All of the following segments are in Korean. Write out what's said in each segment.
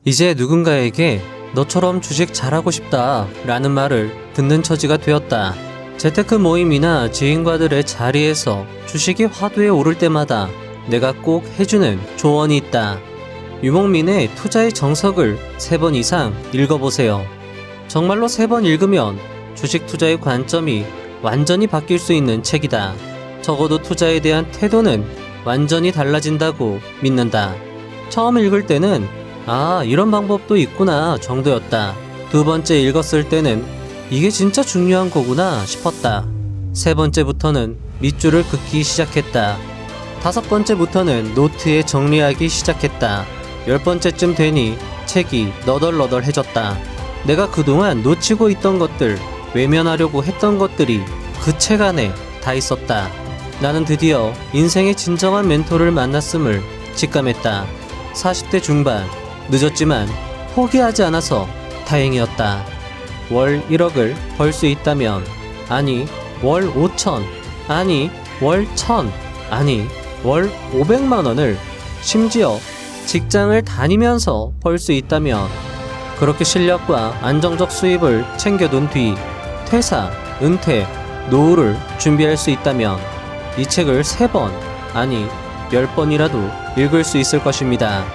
이제 누군가에게 너처럼 주식 잘하고 싶다 라는 말을 듣는 처지가 되었다. 재테크 모임이나 지인과들의 자리에서 주식이 화두에 오를 때마다 내가 꼭 해주는 조언이 있다. 유목민의 투자의 정석을 3번 이상 읽어보세요. 정말로 3번 읽으면 주식 투자의 관점이 완전히 바뀔 수 있는 책이다. 적어도 투자에 대한 태도는 완전히 달라진다고 믿는다. 처음 읽을 때는 이런 방법도 있구나 정도였다. 2번째 읽었을 때는 이게 진짜 중요한 거구나 싶었다. 3번째부터는 밑줄을 긋기 시작했다. 5번째부터는 노트에 정리하기 시작했다. 10번째쯤 되니 책이 너덜너덜해졌다. 내가 그동안 놓치고 있던 것들, 외면하려고 했던 것들이 그 책 안에 다 있었다. 나는 드디어 인생의 진정한 멘토를 만났음을 직감했다. 40대 중반, 늦었지만 포기하지 않아서 다행이었다. 월 1억을 벌 수 있다면, 아니 월 5천, 아니 월 1000, 아니 월 500만 원을 심지어 직장을 다니면서 벌 수 있다면, 그렇게 실력과 안정적 수입을 챙겨둔 뒤 퇴사, 은퇴, 노후를 준비할 수 있다면 이 책을 3번, 아니 10번이라도 읽을 수 있을 것입니다.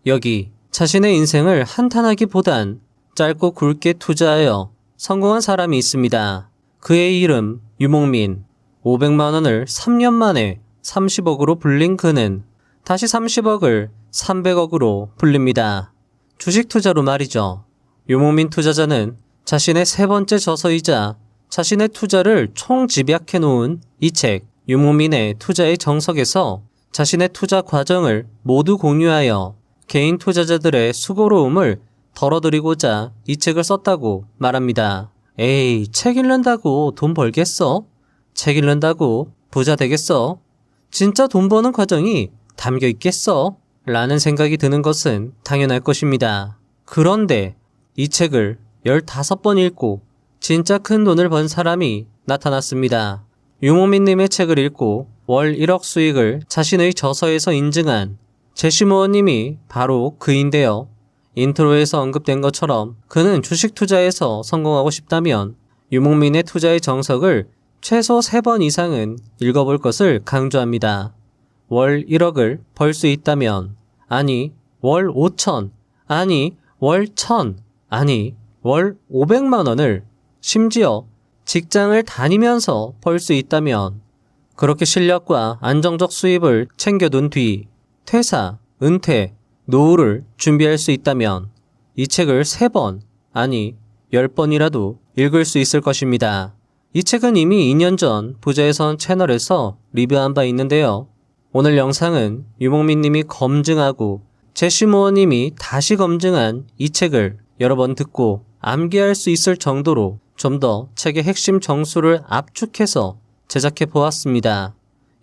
여기 자신의 인생을 한탄하기보단 짧고 굵게 투자하여 성공한 사람이 있습니다. 그의 이름 유목민. 500만 원을 3년 만에 30억으로 불린 그는 다시 30억을 300억으로 불립니다. 주식 투자로 말이죠. 유목민 투자자는 자신의 3번째 저서이자 자신의 투자를 총집약해 놓은 이 책 유목민의 투자의 정석에서 자신의 투자 과정을 모두 공유하여 개인 투자자들의 수고로움을 덜어드리고자 이 책을 썼다고 말합니다. 에이, 책 읽는다고 돈 벌겠어? 책 읽는다고 부자 되겠어? 진짜 돈 버는 과정이 담겨 있겠어? 라는 생각이 드는 것은 당연할 것입니다. 그런데 이 책을 15번 읽고 진짜 큰 돈을 번 사람이 나타났습니다. 유목민님의 책을 읽고 월 1억 수익을 자신의 저서에서 인증한 제시모어님이 바로 그인데요. 인트로에서 언급된 것처럼 그는 주식 투자에서 성공하고 싶다면 유목민의 투자의 정석을 최소 3번 이상은 읽어볼 것을 강조합니다. 월 1억을 벌 수 있다면, 아니 월 5천, 아니 월 1000, 아니 월 500만 원을 심지어 직장을 다니면서 벌 수 있다면, 그렇게 실력과 안정적 수입을 챙겨둔 뒤 퇴사, 은퇴, 노후를 준비할 수 있다면 이 책을 3번, 아니 10번이라도 읽을 수 있을 것입니다. 이 책은 이미 2년 전 부자의 선 채널에서 리뷰한 바 있는데요. 오늘 영상은 유목민님이 검증하고 제시모어님이 다시 검증한 이 책을 여러 번 듣고 암기할 수 있을 정도로 좀 더 책의 핵심 정수를 압축해서 제작해 보았습니다.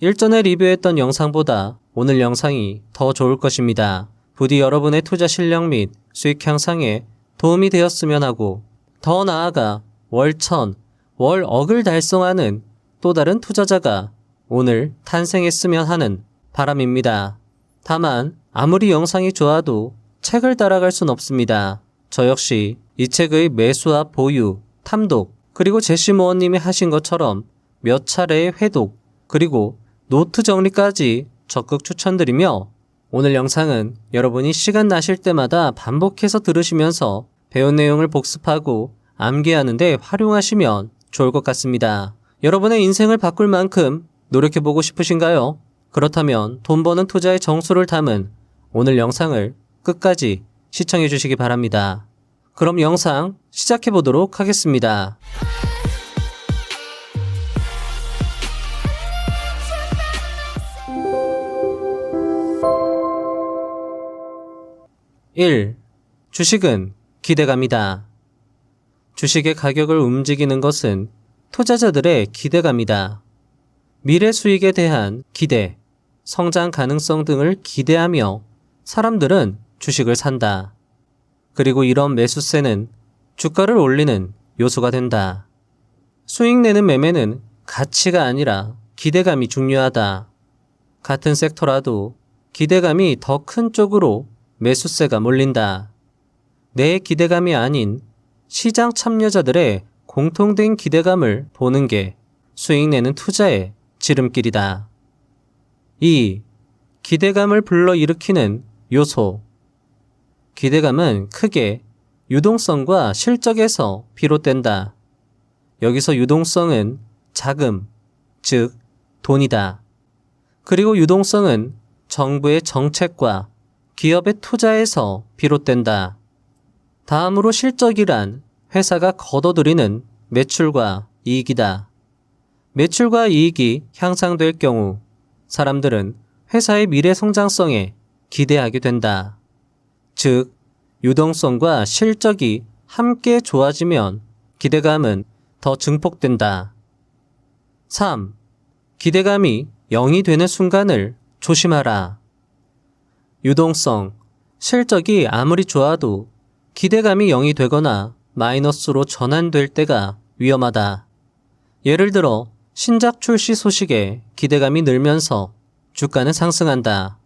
일전에 리뷰했던 영상보다 오늘 영상이 더 좋을 것입니다. 부디 여러분의 투자 실력 및 수익 향상에 도움이 되었으면 하고, 더 나아가 월 1000, 월 억을 달성하는 또 다른 투자자가 오늘 탄생했으면 하는 바람입니다. 다만 아무리 영상이 좋아도 책을 따라갈 순 없습니다. 저 역시 이 책의 매수와 보유, 탐독, 그리고 제시모어님이 하신 것처럼 몇 차례의 회독, 그리고 노트 정리까지 적극 추천드리며, 오늘 영상은 여러분이 시간 나실 때마다 반복해서 들으시면서 배운 내용을 복습하고 암기하는 데 활용하시면 좋을 것 같습니다. 여러분의 인생을 바꿀 만큼 노력해보고 싶으신가요? 그렇다면 돈 버는 투자의 정수를 담은 오늘 영상을 끝까지 시청해 주시기 바랍니다. 그럼 영상 시작해 보도록 하겠습니다. (1) 주식은 기대감이다. 주식의 가격을 움직이는 것은 투자자들의 기대감이다. 미래 수익에 대한 기대, 성장 가능성 등을 기대하며 사람들은 주식을 산다. 그리고 이런 매수세는 주가를 올리는 요소가 된다. 수익 내는 매매는 가치가 아니라 기대감이 중요하다. 같은 섹터라도 기대감이 더 큰 쪽으로 매수세가 몰린다. 내 기대감이 아닌 시장 참여자들의 공통된 기대감을 보는 게 수익 내는 투자의 지름길이다. 2. 기대감을 불러일으키는 요소. 기대감은 크게 유동성과 실적에서 비롯된다. 여기서 유동성은 자금, 즉 돈이다. 그리고 유동성은 정부의 정책과 기업의 투자에서 비롯된다. 다음으로 실적이란 회사가 거둬들이는 매출과 이익이다. 매출과 이익이 향상될 경우 사람들은 회사의 미래 성장성에 기대하게 된다. 즉, 유동성과 실적이 함께 좋아지면 기대감은 더 증폭된다. 3. 기대감이 0이 되는 순간을 조심하라. 유동성, 실적이 아무리 좋아도 기대감이 0이 되거나 마이너스로 전환될 때가 위험하다. 예를 들어 신작 출시 소식에 기대감이 늘면서 주가는 상승한다.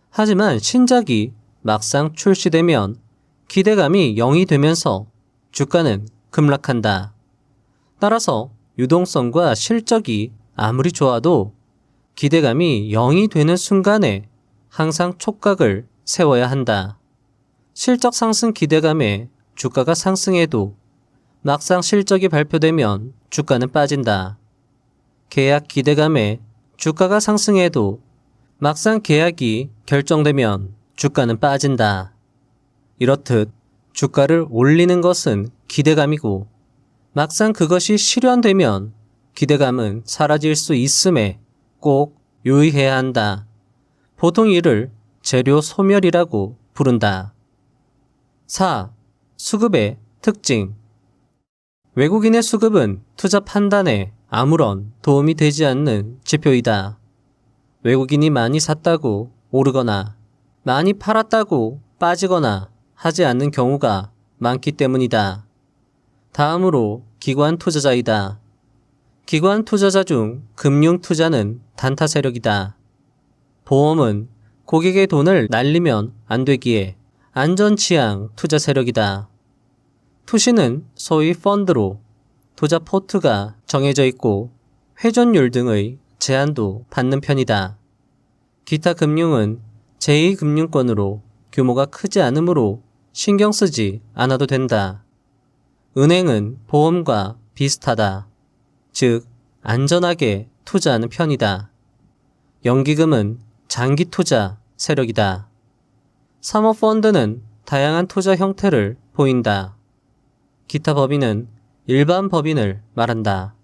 하지만 신작이 막상 출시되면 기대감이 0이 되면서 주가는 급락한다. 따라서 유동성과 실적이 아무리 좋아도 기대감이 0이 되는 순간에 항상 촉각을 세워야 한다. 실적 상승 기대감에 주가가 상승해도 막상 실적이 발표되면 주가는 빠진다. 계약 기대감에 주가가 상승해도 막상 계약이 결정되면 주가는 빠진다. 이렇듯 주가를 올리는 것은 기대감이고 막상 그것이 실현되면 기대감은 사라질 수 있음에 꼭 유의해야 한다. 보통 이를 재료 소멸이라고 부른다. 4. 수급의 특징. 외국인의 수급은 투자 판단에 아무런 도움이 되지 않는 지표이다. 외국인이 많이 샀다고 오르거나 많이 팔았다고 빠지거나 하지 않는 경우가 많기 때문이다. 다음으로 기관 투자자이다. 기관 투자자 중 금융 투자는 단타 세력이다. 보험은 고객의 돈을 날리면 안 되기에 안전지향 투자 세력이다. 투시는 소위 펀드로 투자 포트가 정해져 있고 회전율 등의 제한도 받는 편이다. 기타 금융은 제2금융권으로 규모가 크지 않으므로 신경 쓰지 않아도 된다. 은행은 보험과 비슷하다. 즉, 안전하게 투자하는 편이다. 연기금은 장기 투자 세력이다. 사모펀드는 다양한 투자 형태를 보인다. 기타 법인은 일반 법인을 말한다.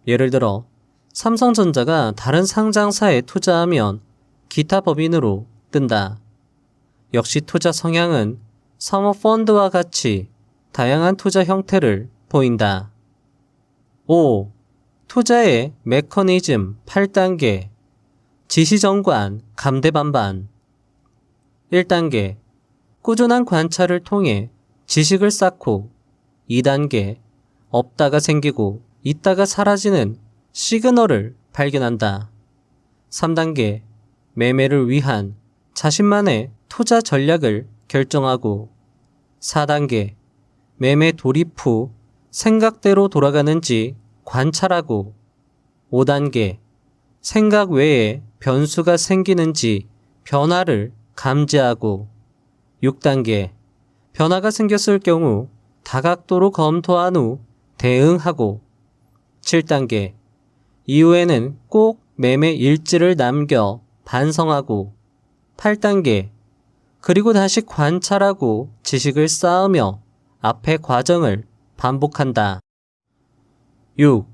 예를 들어 삼성전자가 다른 상장사에 투자하면 기타 법인으로 뜬다. 역시 투자 성향은 사모펀드와 같이 다양한 투자 형태를 보인다. 5. 투자의 메커니즘 8단계. 지시정관 감대반반. 1단계. 꾸준한 관찰을 통해 지식을 쌓고 2단계. 없다가 생기고 있다가 사라지는 시그널을 발견한다. 3단계. 매매를 위한 자신만의 투자 전략을 결정하고 4단계. 매매 돌입 후 생각대로 돌아가는지 관찰하고 5단계. 생각 외에 변수가 생기는지 변화를 감지하고 6단계. 변화가 생겼을 경우 다각도로 검토한 후 대응하고 7단계. 이후에는 꼭 매매 일지를 남겨 반성하고 8단계. 그리고 다시 관찰하고 지식을 쌓으며 앞의 과정을 반복한다. 6.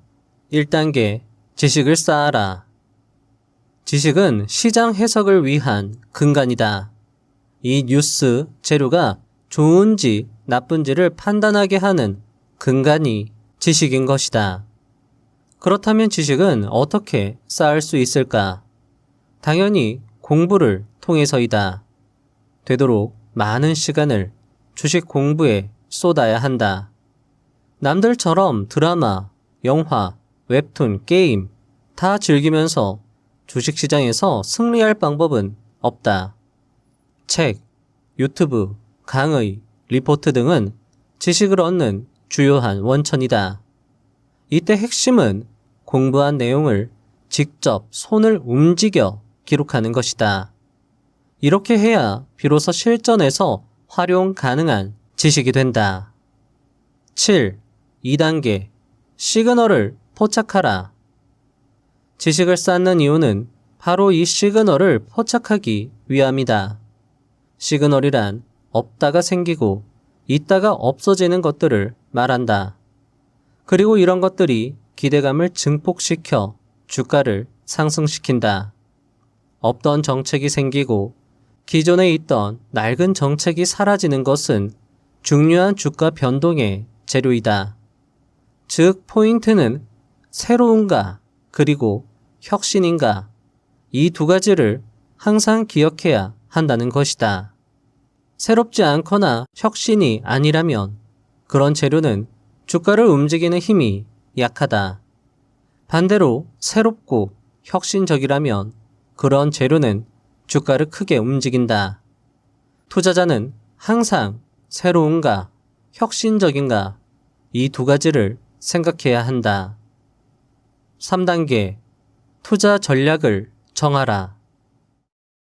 1단계. 지식을 쌓아라. 지식은 시장 해석을 위한 근간이다. 이 뉴스 재료가 좋은지 나쁜지를 판단하게 하는 근간이 지식인 것이다. 그렇다면 지식은 어떻게 쌓을 수 있을까? 당연히 공부를 통해서이다. 되도록 많은 시간을 주식 공부에 쏟아야 한다. 남들처럼 드라마, 영화, 웹툰, 게임 다 즐기면서 주식시장에서 승리할 방법은 없다. 책, 유튜브, 강의, 리포트 등은 지식을 얻는 주요한 원천이다. 이때 핵심은 공부한 내용을 직접 손을 움직여 기록하는 것이다. 이렇게 해야 비로소 실전에서 활용 가능한 지식이 된다. 7. 2단계 시그널을 포착하라. 지식을 쌓는 이유는 바로 이 시그널을 포착하기 위함이다. 시그널이란 없다가 생기고 있다가 없어지는 것들을 말한다. 그리고 이런 것들이 기대감을 증폭시켜 주가를 상승시킨다. 없던 정책이 생기고 기존에 있던 낡은 정책이 사라지는 것은 중요한 주가 변동의 재료이다. 즉, 포인트는 새로운가 그리고 혁신인가 이 두 가지를 항상 기억해야 한다는 것이다. 새롭지 않거나 혁신이 아니라면 그런 재료는 주가를 움직이는 힘이 약하다. 반대로 새롭고 혁신적이라면 그런 재료는 주가를 크게 움직인다. 투자자는 항상 새로운가, 혁신적인가 이 두 가지를 생각해야 한다. 3단계 투자 전략을 정하라.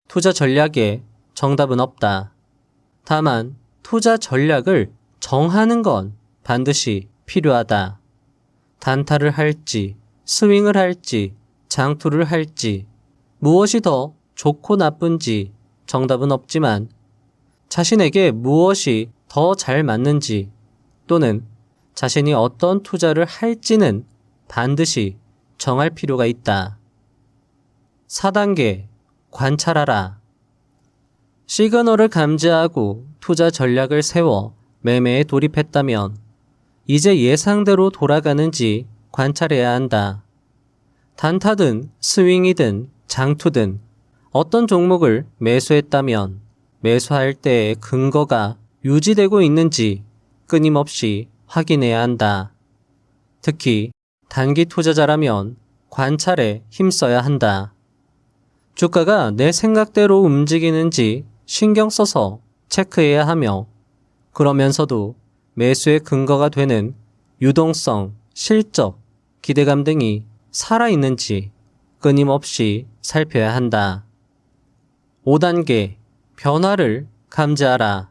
투자 전략에 정답은 없다. 다만 투자 전략을 정하는 건 반드시 필요하다. 단타를 할지, 스윙을 할지, 장투를 할지, 무엇이 더 좋고 나쁜지 정답은 없지만 자신에게 무엇이 더 잘 맞는지 또는 자신이 어떤 투자를 할지는 반드시 정할 필요가 있다. 4단계 관찰하라. 시그널을 감지하고 투자 전략을 세워 매매에 돌입했다면 이제 예상대로 돌아가는지 관찰해야 한다. 단타든 스윙이든 장투든 어떤 종목을 매수했다면 매수할 때의 근거가 유지되고 있는지 끊임없이 확인해야 한다. 특히 단기 투자자라면 관찰에 힘써야 한다. 주가가 내 생각대로 움직이는지 신경 써서 체크해야 하며 그러면서도 매수의 근거가 되는 유동성, 실적, 기대감 등이 살아있는지 끊임없이 살펴야 한다. 5단계 변화를 감지하라.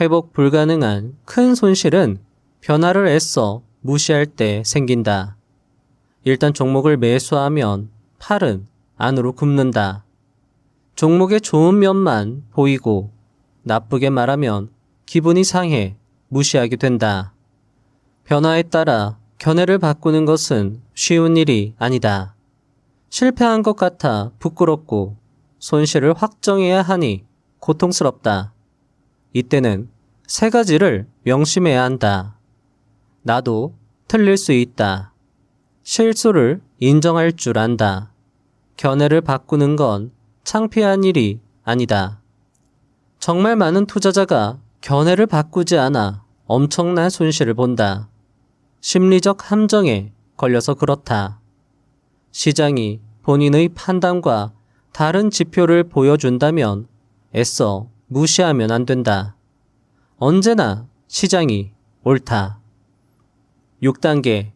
회복 불가능한 큰 손실은 변화를 애써 무시할 때 생긴다. 일단 종목을 매수하면 팔은 안으로 굽는다. 종목의 좋은 면만 보이고 나쁘게 말하면 기분이 상해 무시하게 된다. 변화에 따라 견해를 바꾸는 것은 쉬운 일이 아니다. 실패한 것 같아 부끄럽고 손실을 확정해야 하니 고통스럽다. 이때는 세 가지를 명심해야 한다. 나도 틀릴 수 있다. 실수를 인정할 줄 안다. 견해를 바꾸는 건 창피한 일이 아니다. 정말 많은 투자자가 견해를 바꾸지 않아 엄청난 손실을 본다. 심리적 함정에 걸려서 그렇다. 시장이 본인의 판단과 다른 지표를 보여준다면 애써 무시하면 안 된다. 언제나 시장이 옳다. 6단계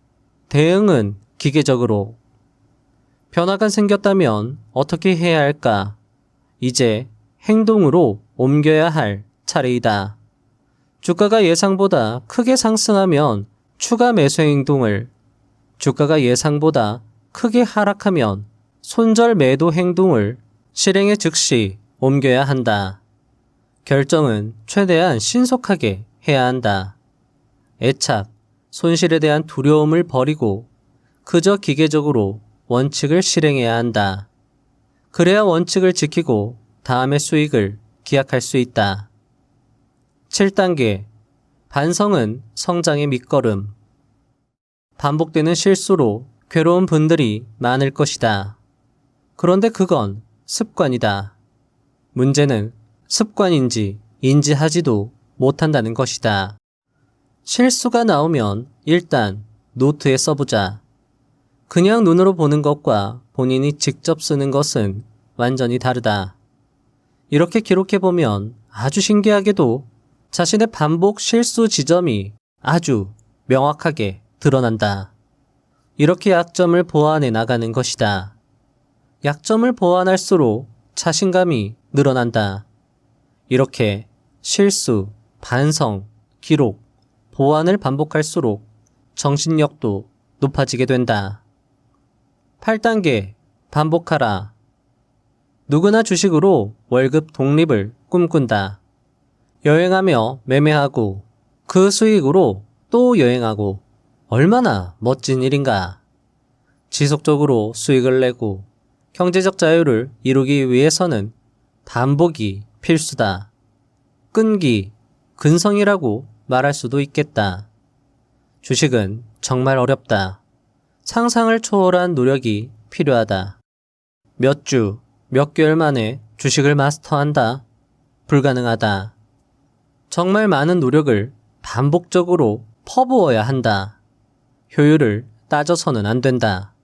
대응은 기계적으로. 변화가 생겼다면 어떻게 해야 할까? 이제 행동으로 옮겨야 할 차례이다. 주가가 예상보다 크게 상승하면 추가 매수 행동을, 주가가 예상보다 크게 하락하면 손절 매도 행동을 실행에 즉시 옮겨야 한다. 결정은 최대한 신속하게 해야 한다. 애착, 손실에 대한 두려움을 버리고 그저 기계적으로 원칙을 실행해야 한다. 그래야 원칙을 지키고 다음의 수익을 기약할 수 있다. 7단계 반성은 성장의 밑거름. 반복되는 실수로 괴로운 분들이 많을 것이다. 그런데 그건 습관이다. 문제는 습관인지 인지하지도 못한다는 것이다. 실수가 나오면 일단 노트에 써보자. 그냥 눈으로 보는 것과 본인이 직접 쓰는 것은 완전히 다르다. 이렇게 기록해보면 아주 신기하게도 자신의 반복 실수 지점이 아주 명확하게 드러난다. 이렇게 약점을 보완해 나가는 것이다. 약점을 보완할수록 자신감이 늘어난다. 이렇게 실수, 반성, 기록, 보완을 반복할수록 정신력도 높아지게 된다. 8단계 반복하라. 누구나 주식으로 월급 독립을 꿈꾼다. 여행하며 매매하고 그 수익으로 또 여행하고 얼마나 멋진 일인가. 지속적으로 수익을 내고 경제적 자유를 이루기 위해서는 반복이 필수다. 끈기, 근성이라고 말할 수도 있겠다. 주식은 정말 어렵다. 상상을 초월한 노력이 필요하다. 몇 주, 몇 개월 만에 주식을 마스터한다? 불가능하다. 정말 많은 노력을 반복적으로 퍼부어야 한다. 효율을 따져서는 안 된다.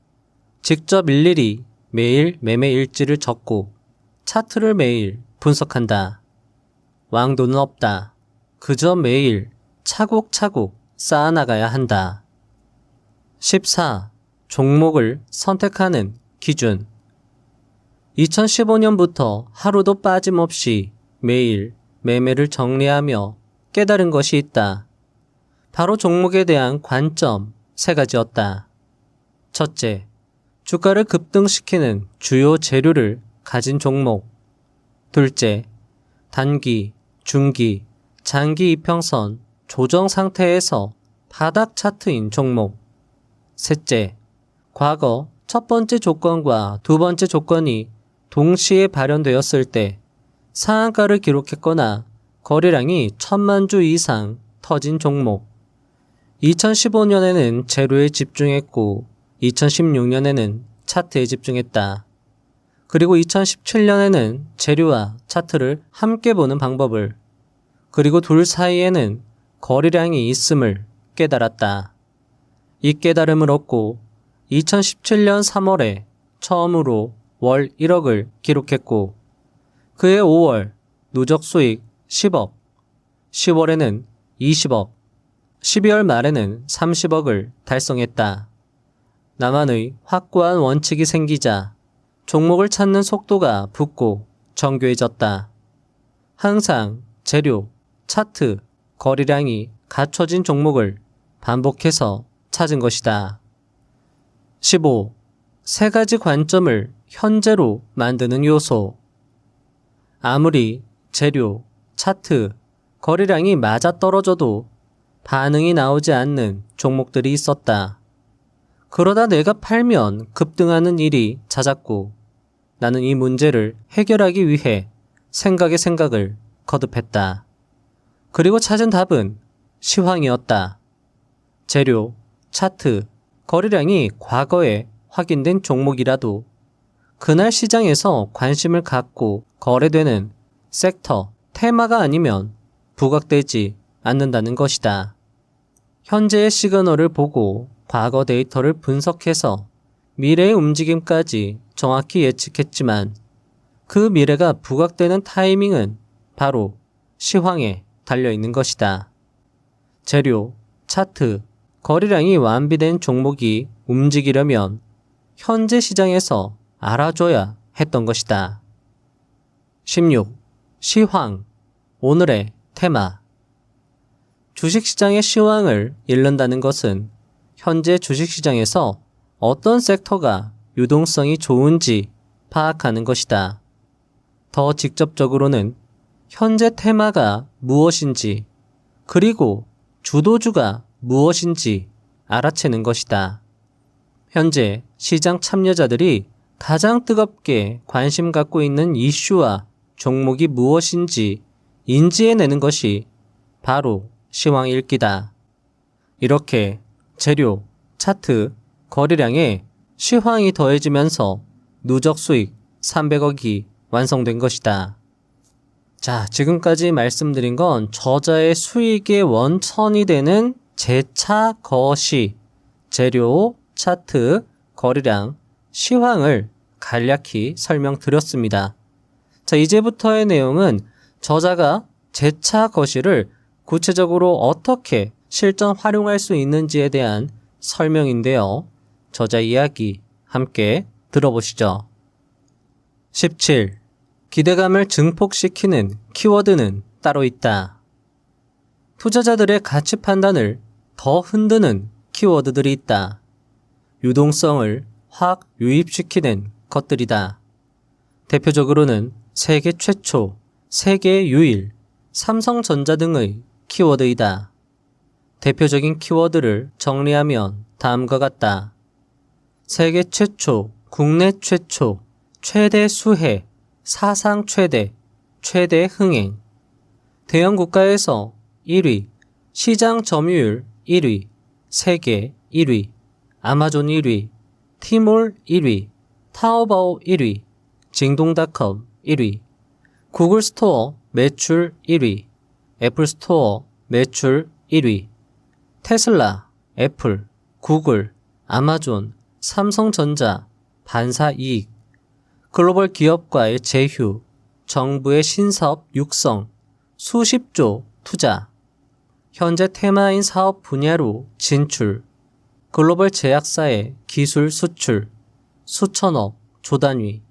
직접 일일이 매일 매매 일지를 적고 차트를 매일 분석한다. 왕도는 없다. 그저 매일 차곡차곡 쌓아나가야 한다. 14. 종목을 선택하는 기준. 2015년부터 하루도 빠짐없이 매일 매매를 정리하며 깨달은 것이 있다. 바로 종목에 대한 관점 3가지였다. 첫째, 주가를 급등시키는 주요 재료를 가진 종목. 둘째, 단기, 중기, 장기 이평선 조정 상태에서 바닥 차트인 종목. 셋째, 과거 첫 번째 조건과 두 번째 조건이 동시에 발현되었을 때 상한가를 기록했거나 거래량이 1000만 주 이상 터진 종목. 2015년에는 재료에 집중했고 2016년에는 차트에 집중했다. 그리고 2017년에는 재료와 차트를 함께 보는 방법을, 그리고 둘 사이에는 거래량이 있음을 깨달았다. 이 깨달음을 얻고 2017년 3월에 처음으로 월 1억을 기록했고 그해 5월 누적 수익 10억, 10월에는 20억, 12월 말에는 30억을 달성했다. 나만의 확고한 원칙이 생기자 종목을 찾는 속도가 붙고 정교해졌다. 항상 재료, 차트, 거래량이 갖춰진 종목을 반복해서 찾은 것이다. 15. 3가지 관점을 현재로 만드는 요소. 아무리 재료, 차트, 거래량이 맞아떨어져도 반응이 나오지 않는 종목들이 있었다. 그러다 내가 팔면 급등하는 일이 잦았고 나는 이 문제를 해결하기 위해 생각에 생각을 거듭했다. 그리고 찾은 답은 시황이었다. 재료, 차트, 거래량이 과거에 확인된 종목이라도 그날 시장에서 관심을 갖고 거래되는 섹터, 테마가 아니면 부각되지 않는다는 것이다. 현재의 시그널을 보고 과거 데이터를 분석해서 미래의 움직임까지 정확히 예측했지만 그 미래가 부각되는 타이밍은 바로 시황에 달려있는 것이다. 재료, 차트, 거래량이 완비된 종목이 움직이려면 현재 시장에서 알아줘야 했던 것이다. 16. 시황, 오늘의 테마. 주식시장의 시황을 읽는다는 것은 현재 주식시장에서 어떤 섹터가 유동성이 좋은지 파악하는 것이다. 더 직접적으로는 현재 테마가 무엇인지, 그리고 주도주가 무엇인지 알아채는 것이다. 현재 시장 참여자들이 가장 뜨겁게 관심 갖고 있는 이슈와 종목이 무엇인지 인지해내는 것이 바로 시황 읽기다. 이렇게 재료, 차트, 거래량에 시황이 더해지면서 누적 수익 300억이 완성된 것이다. 자, 지금까지 말씀드린 건 저자의 수익의 원천이 되는 재차 거시, 재료, 차트, 거래량, 시황을 간략히 설명드렸습니다. 자, 이제부터의 내용은 저자가 재차 거시를 구체적으로 어떻게 실전 활용할 수 있는지에 대한 설명인데요. 저자 이야기 함께 들어보시죠. 17. 기대감을 증폭시키는 키워드는 따로 있다. 투자자들의 가치 판단을 더 흔드는 키워드들이 있다. 유동성을 확 유입시키는 것들이다. 대표적으로는 세계 최초, 세계 유일, 삼성전자 등의 키워드이다. 대표적인 키워드를 정리하면 다음과 같다. 세계 최초, 국내 최초, 최대 수혜, 사상 최대, 최대 흥행. 대형 국가에서 1위, 시장 점유율 1위, 세계 1위, 아마존 1위, 티몰 1위, 타오바오 1위, 징동닷컴 1위, 구글 스토어 매출 1위, 애플 스토어 매출 1위, 테슬라, 애플, 구글, 아마존, 삼성전자, 반사 이익, 글로벌 기업과의 제휴, 정부의 신사업 육성, 수십조 투자, 현재 테마인 사업 분야로 진출, 글로벌 제약사의 기술 수출, 수천억 조단위,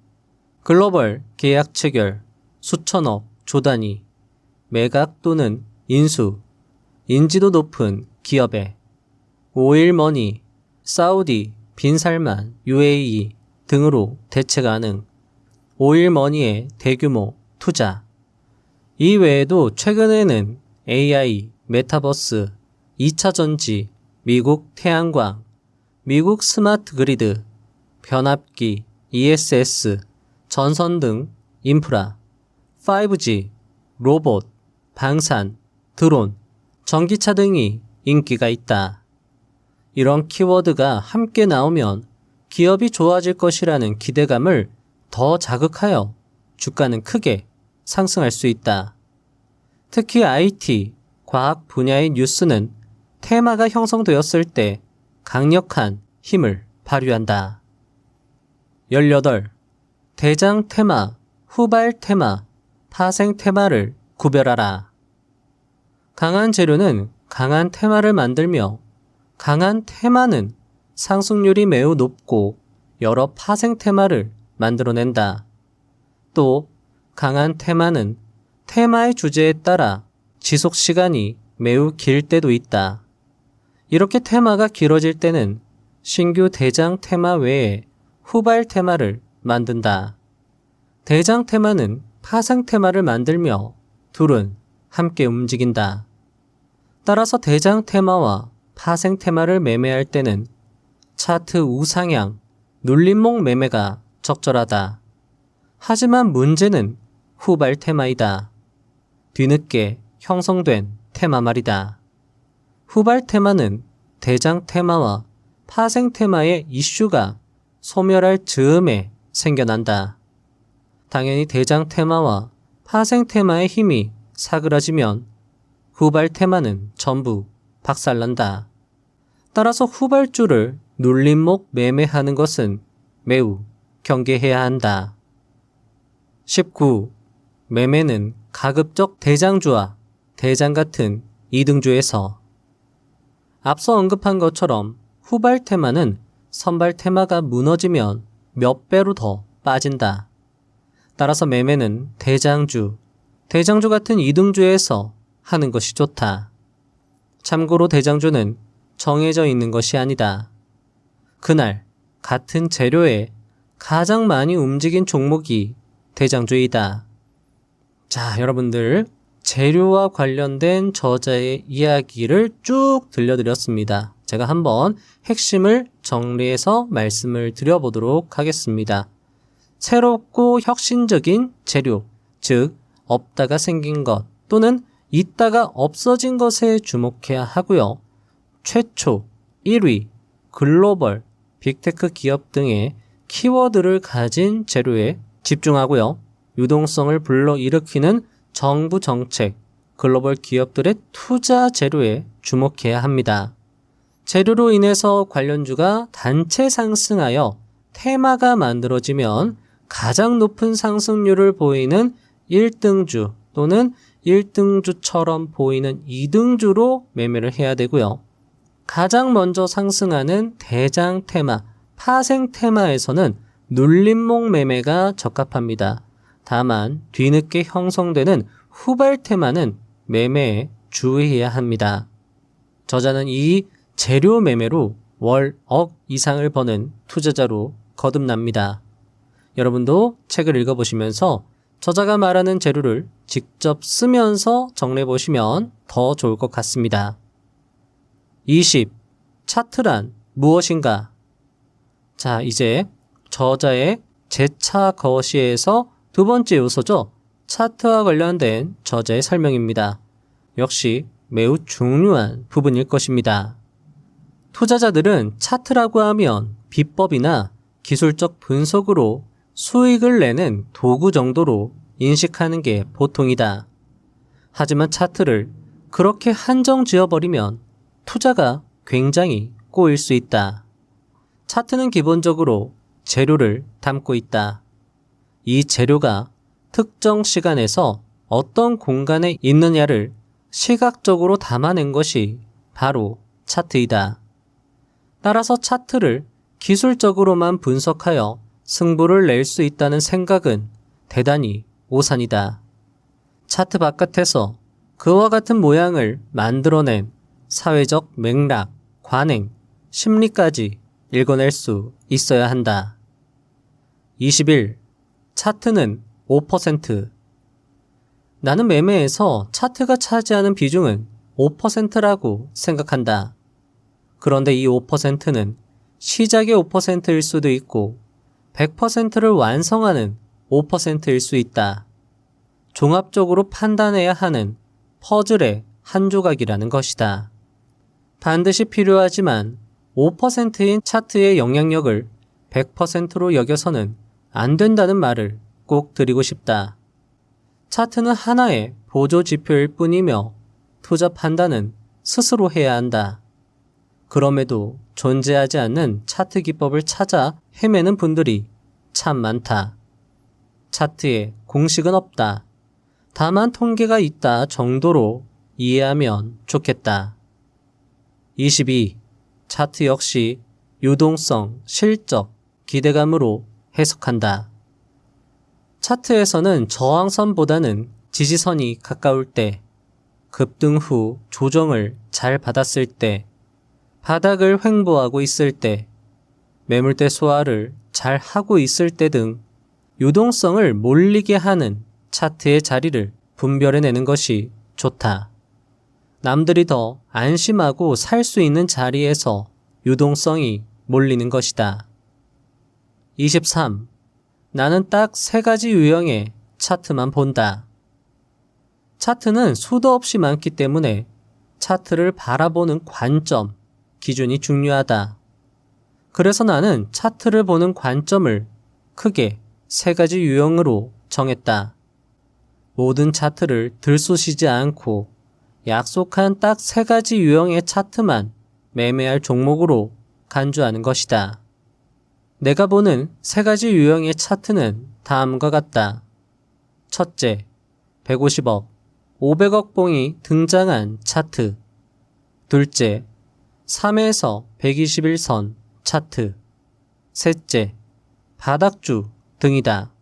글로벌 계약 체결, 수천억 조단위, 매각 또는 인수, 인지도 높은 기업에, 오일머니, 사우디, 빈살만, UAE 등으로 대체 가능, 오일머니의 대규모 투자. 이 외에도 최근에는 AI, 메타버스, 2차 전지, 미국 태양광, 미국 스마트 그리드, 변압기, ESS, 전선 등 인프라, 5G, 로봇, 방산, 드론, 전기차 등이 인기가 있다. 이런 키워드가 함께 나오면 기업이 좋아질 것이라는 기대감을 더 자극하여 주가는 크게 상승할 수 있다. 특히 IT, 과학 분야의 뉴스는 테마가 형성되었을 때 강력한 힘을 발휘한다. 18. 대장 테마, 후발 테마, 파생 테마를 구별하라. 강한 재료는 강한 테마를 만들며 강한 테마는 상승률이 매우 높고 여러 파생 테마를 만들어낸다. 또 강한 테마는 테마의 주제에 따라 지속 시간이 매우 길 때도 있다. 이렇게 테마가 길어질 때는 신규 대장 테마 외에 후발 테마를 만든다. 대장 테마는 파생 테마를 만들며 둘은 함께 움직인다. 따라서 대장 테마와 파생 테마를 매매할 때는 차트 우상향, 눌림목 매매가 적절하다. 하지만 문제는 후발 테마이다. 뒤늦게 형성된 테마 말이다. 후발 테마는 대장 테마와 파생 테마의 이슈가 소멸할 즈음에 생겨난다. 당연히 대장 테마와 파생 테마의 힘이 사그라지면 후발 테마는 전부 박살난다. 따라서 후발주를 눌림목 매매하는 것은 매우 경계해야 한다. 19. 매매는 가급적 대장주와 대장 같은 이등주에서. 앞서 언급한 것처럼 후발 테마는 선발 테마가 무너지면 몇 배로 더 빠진다. 따라서 매매는 대장주 같은 이등주에서 하는 것이 좋다. 참고로 대장주는 정해져 있는 것이 아니다. 그날 같은 재료에 가장 많이 움직인 종목이 대장주이다. 자, 여러분들 재료와 관련된 저자의 이야기를 쭉 들려드렸습니다. 제가 한번 핵심을 정리해서 말씀을 드려보도록 하겠습니다. 새롭고 혁신적인 재료, 즉 없다가 생긴 것 또는 있다가 없어진 것에 주목해야 하고요. 최초, 1위, 글로벌, 빅테크 기업 등의 키워드를 가진 재료에 집중하고요. 유동성을 불러일으키는 정부 정책, 글로벌 기업들의 투자 재료에 주목해야 합니다. 재료로 인해서 관련주가 단체 상승하여 테마가 만들어지면 가장 높은 상승률을 보이는 1등주 또는 1등주처럼 보이는 2등주로 매매를 해야 되고요. 가장 먼저 상승하는 대장 테마, 파생 테마에서는 눌림목 매매가 적합합니다. 다만 뒤늦게 형성되는 후발 테마는 매매에 주의해야 합니다. 저자는 이 재료 매매로 월 억 이상을 버는 투자자로 거듭납니다. 여러분도 책을 읽어보시면서 저자가 말하는 재료를 직접 쓰면서 정리해보시면 더 좋을 것 같습니다. 20. 차트란 무엇인가? 자, 이제 저자의 재차 거시에서 두 번째 요소죠. 차트와 관련된 저자의 설명입니다. 역시 매우 중요한 부분일 것입니다. 투자자들은 차트라고 하면 비법이나 기술적 분석으로 수익을 내는 도구 정도로 인식하는 게 보통이다. 하지만 차트를 그렇게 한정 지어버리면 투자가 굉장히 꼬일 수 있다. 차트는 기본적으로 재료를 담고 있다. 이 재료가 특정 시간에서 어떤 공간에 있느냐를 시각적으로 담아낸 것이 바로 차트이다. 따라서 차트를 기술적으로만 분석하여 승부를 낼 수 있다는 생각은 대단히 오산이다. 차트 바깥에서 그와 같은 모양을 만들어낸 사회적 맥락, 관행, 심리까지 읽어낼 수 있어야 한다. 21. 차트는 5%. 나는 매매에서 차트가 차지하는 비중은 5%라고 생각한다. 그런데 이 5%는 시작의 5%일 수도 있고 100%를 완성하는 5%일 수 있다. 종합적으로 판단해야 하는 퍼즐의 한 조각이라는 것이다. 반드시 필요하지만 5%인 차트의 영향력을 100%로 여겨서는 안 된다는 말을 꼭 드리고 싶다. 차트는 하나의 보조 지표일 뿐이며 투자 판단은 스스로 해야 한다. 그럼에도 존재하지 않는 차트 기법을 찾아 헤매는 분들이 참 많다. 차트에 공식은 없다. 다만 통계가 있다 정도로 이해하면 좋겠다. 22. 차트 역시 유동성, 실적, 기대감으로 해석한다. 차트에서는 저항선보다는 지지선이 가까울 때, 급등 후 조정을 잘 받았을 때, 바닥을 횡보하고 있을 때, 매물대 소화를 잘 하고 있을 때 등 유동성을 몰리게 하는 차트의 자리를 분별해내는 것이 좋다. 남들이 더 안심하고 살 수 있는 자리에서 유동성이 몰리는 것이다. 23. 나는 딱 3가지 유형의 차트만 본다. 차트는 수도 없이 많기 때문에 차트를 바라보는 관점, 기준이 중요하다. 그래서 나는 차트를 보는 관점을 크게 3가지 유형으로 정했다. 모든 차트를 들쑤시지 않고 약속한 딱 3가지 유형의 차트만 매매할 종목으로 간주하는 것이다. 내가 보는 3가지 유형의 차트는 다음과 같다. 첫째, 150억, 500억 봉이 등장한 차트. 둘째, 3에서 121선 차트. 셋째, 바닥주 등이다.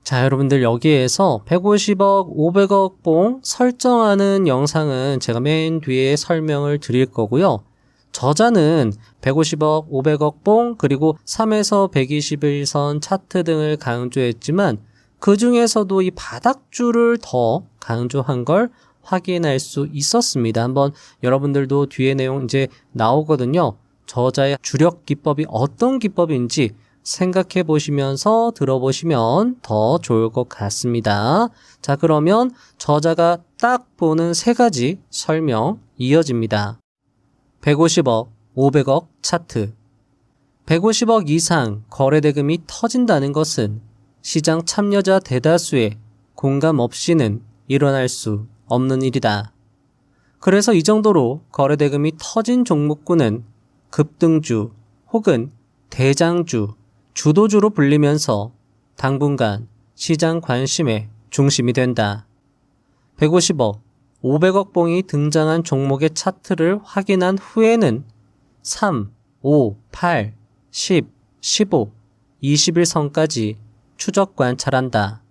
자, 여러분들 여기에서 150억, 500억 봉 설정하는 영상은 제가 맨 뒤에 설명을 드릴 거고요. 저자는 150억, 500억 봉, 그리고 3에서 121선 차트 등을 강조했지만 그 중에서도 이 바닥주를 더 강조한 걸 확인할 수 있었습니다. 한번 여러분들도 뒤에 내용 이제 나오거든요. 저자의 주력 기법이 어떤 기법인지 생각해 보시면서 들어보시면 더 좋을 것 같습니다. 자, 그러면 저자가 딱 보는 3가지 설명 이어집니다. 150억, 500억 차트. 150억 이상 거래대금이 터진다는 것은 시장 참여자 대다수의 공감 없이는 일어날 수 없는 일이다. 그래서 이 정도로 거래대금이 터진 종목군은 급등주 혹은 대장주, 주도주로 불리면서 당분간 시장 관심의 중심이 된다. 150억, 500억 봉이 등장한 종목의 차트를 확인한 후에는 3, 5, 8, 10, 15, 21선까지 추적 관찰한다.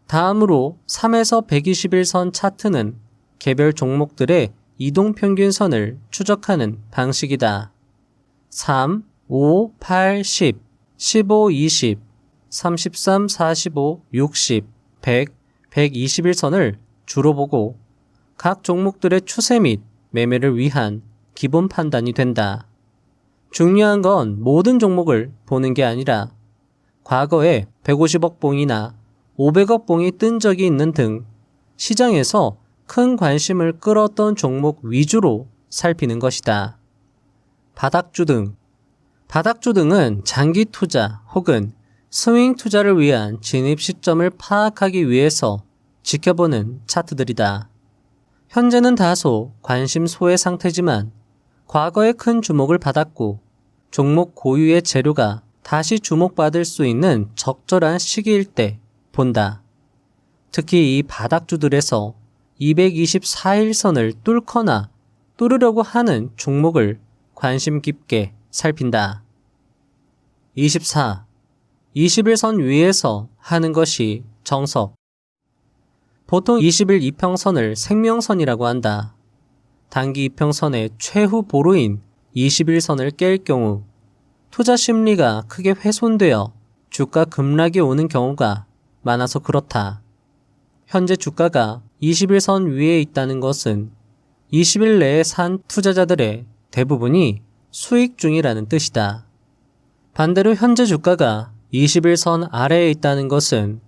다음으로 3에서 121선 차트는 개별 종목들의 이동평균선을 추적하는 방식이다. 3, 5, 8, 10, 15, 20, 33, 45, 60, 100, 121선을 주로 보고 각 종목들의 추세 및 매매를 위한 기본 판단이 된다. 중요한 건 모든 종목을 보는 게 아니라 과거에 150억 봉이나 500억 봉이 뜬 적이 있는 등 시장에서 큰 관심을 끌었던 종목 위주로 살피는 것이다. 바닥주 등. 바닥주 등은 장기 투자 혹은 스윙 투자를 위한 진입 시점을 파악하기 위해서 지켜보는 차트들이다. 현재는 다소 관심 소외 상태지만 과거에 큰 주목을 받았고 종목 고유의 재료가 다시 주목받을 수 있는 적절한 시기일 때 본다. 특히 이 바닥주들에서 224일선을 뚫거나 뚫으려고 하는 종목을 관심 깊게 살핀다. 24. 21선 위에서 하는 것이 정석. 보통 20일 이평선을 생명선이라고 한다. 단기 이평선의 최후 보루인 21선을 깰 경우 투자 심리가 크게 훼손되어 주가 급락이 오는 경우가 많아서 그렇다. 현재 주가가 21선 위에 있다는 것은 20일 내에 산 투자자들의 대부분이 수익 중이라는 뜻이다. 반대로 현재 주가가 21선 아래에 있다는 것은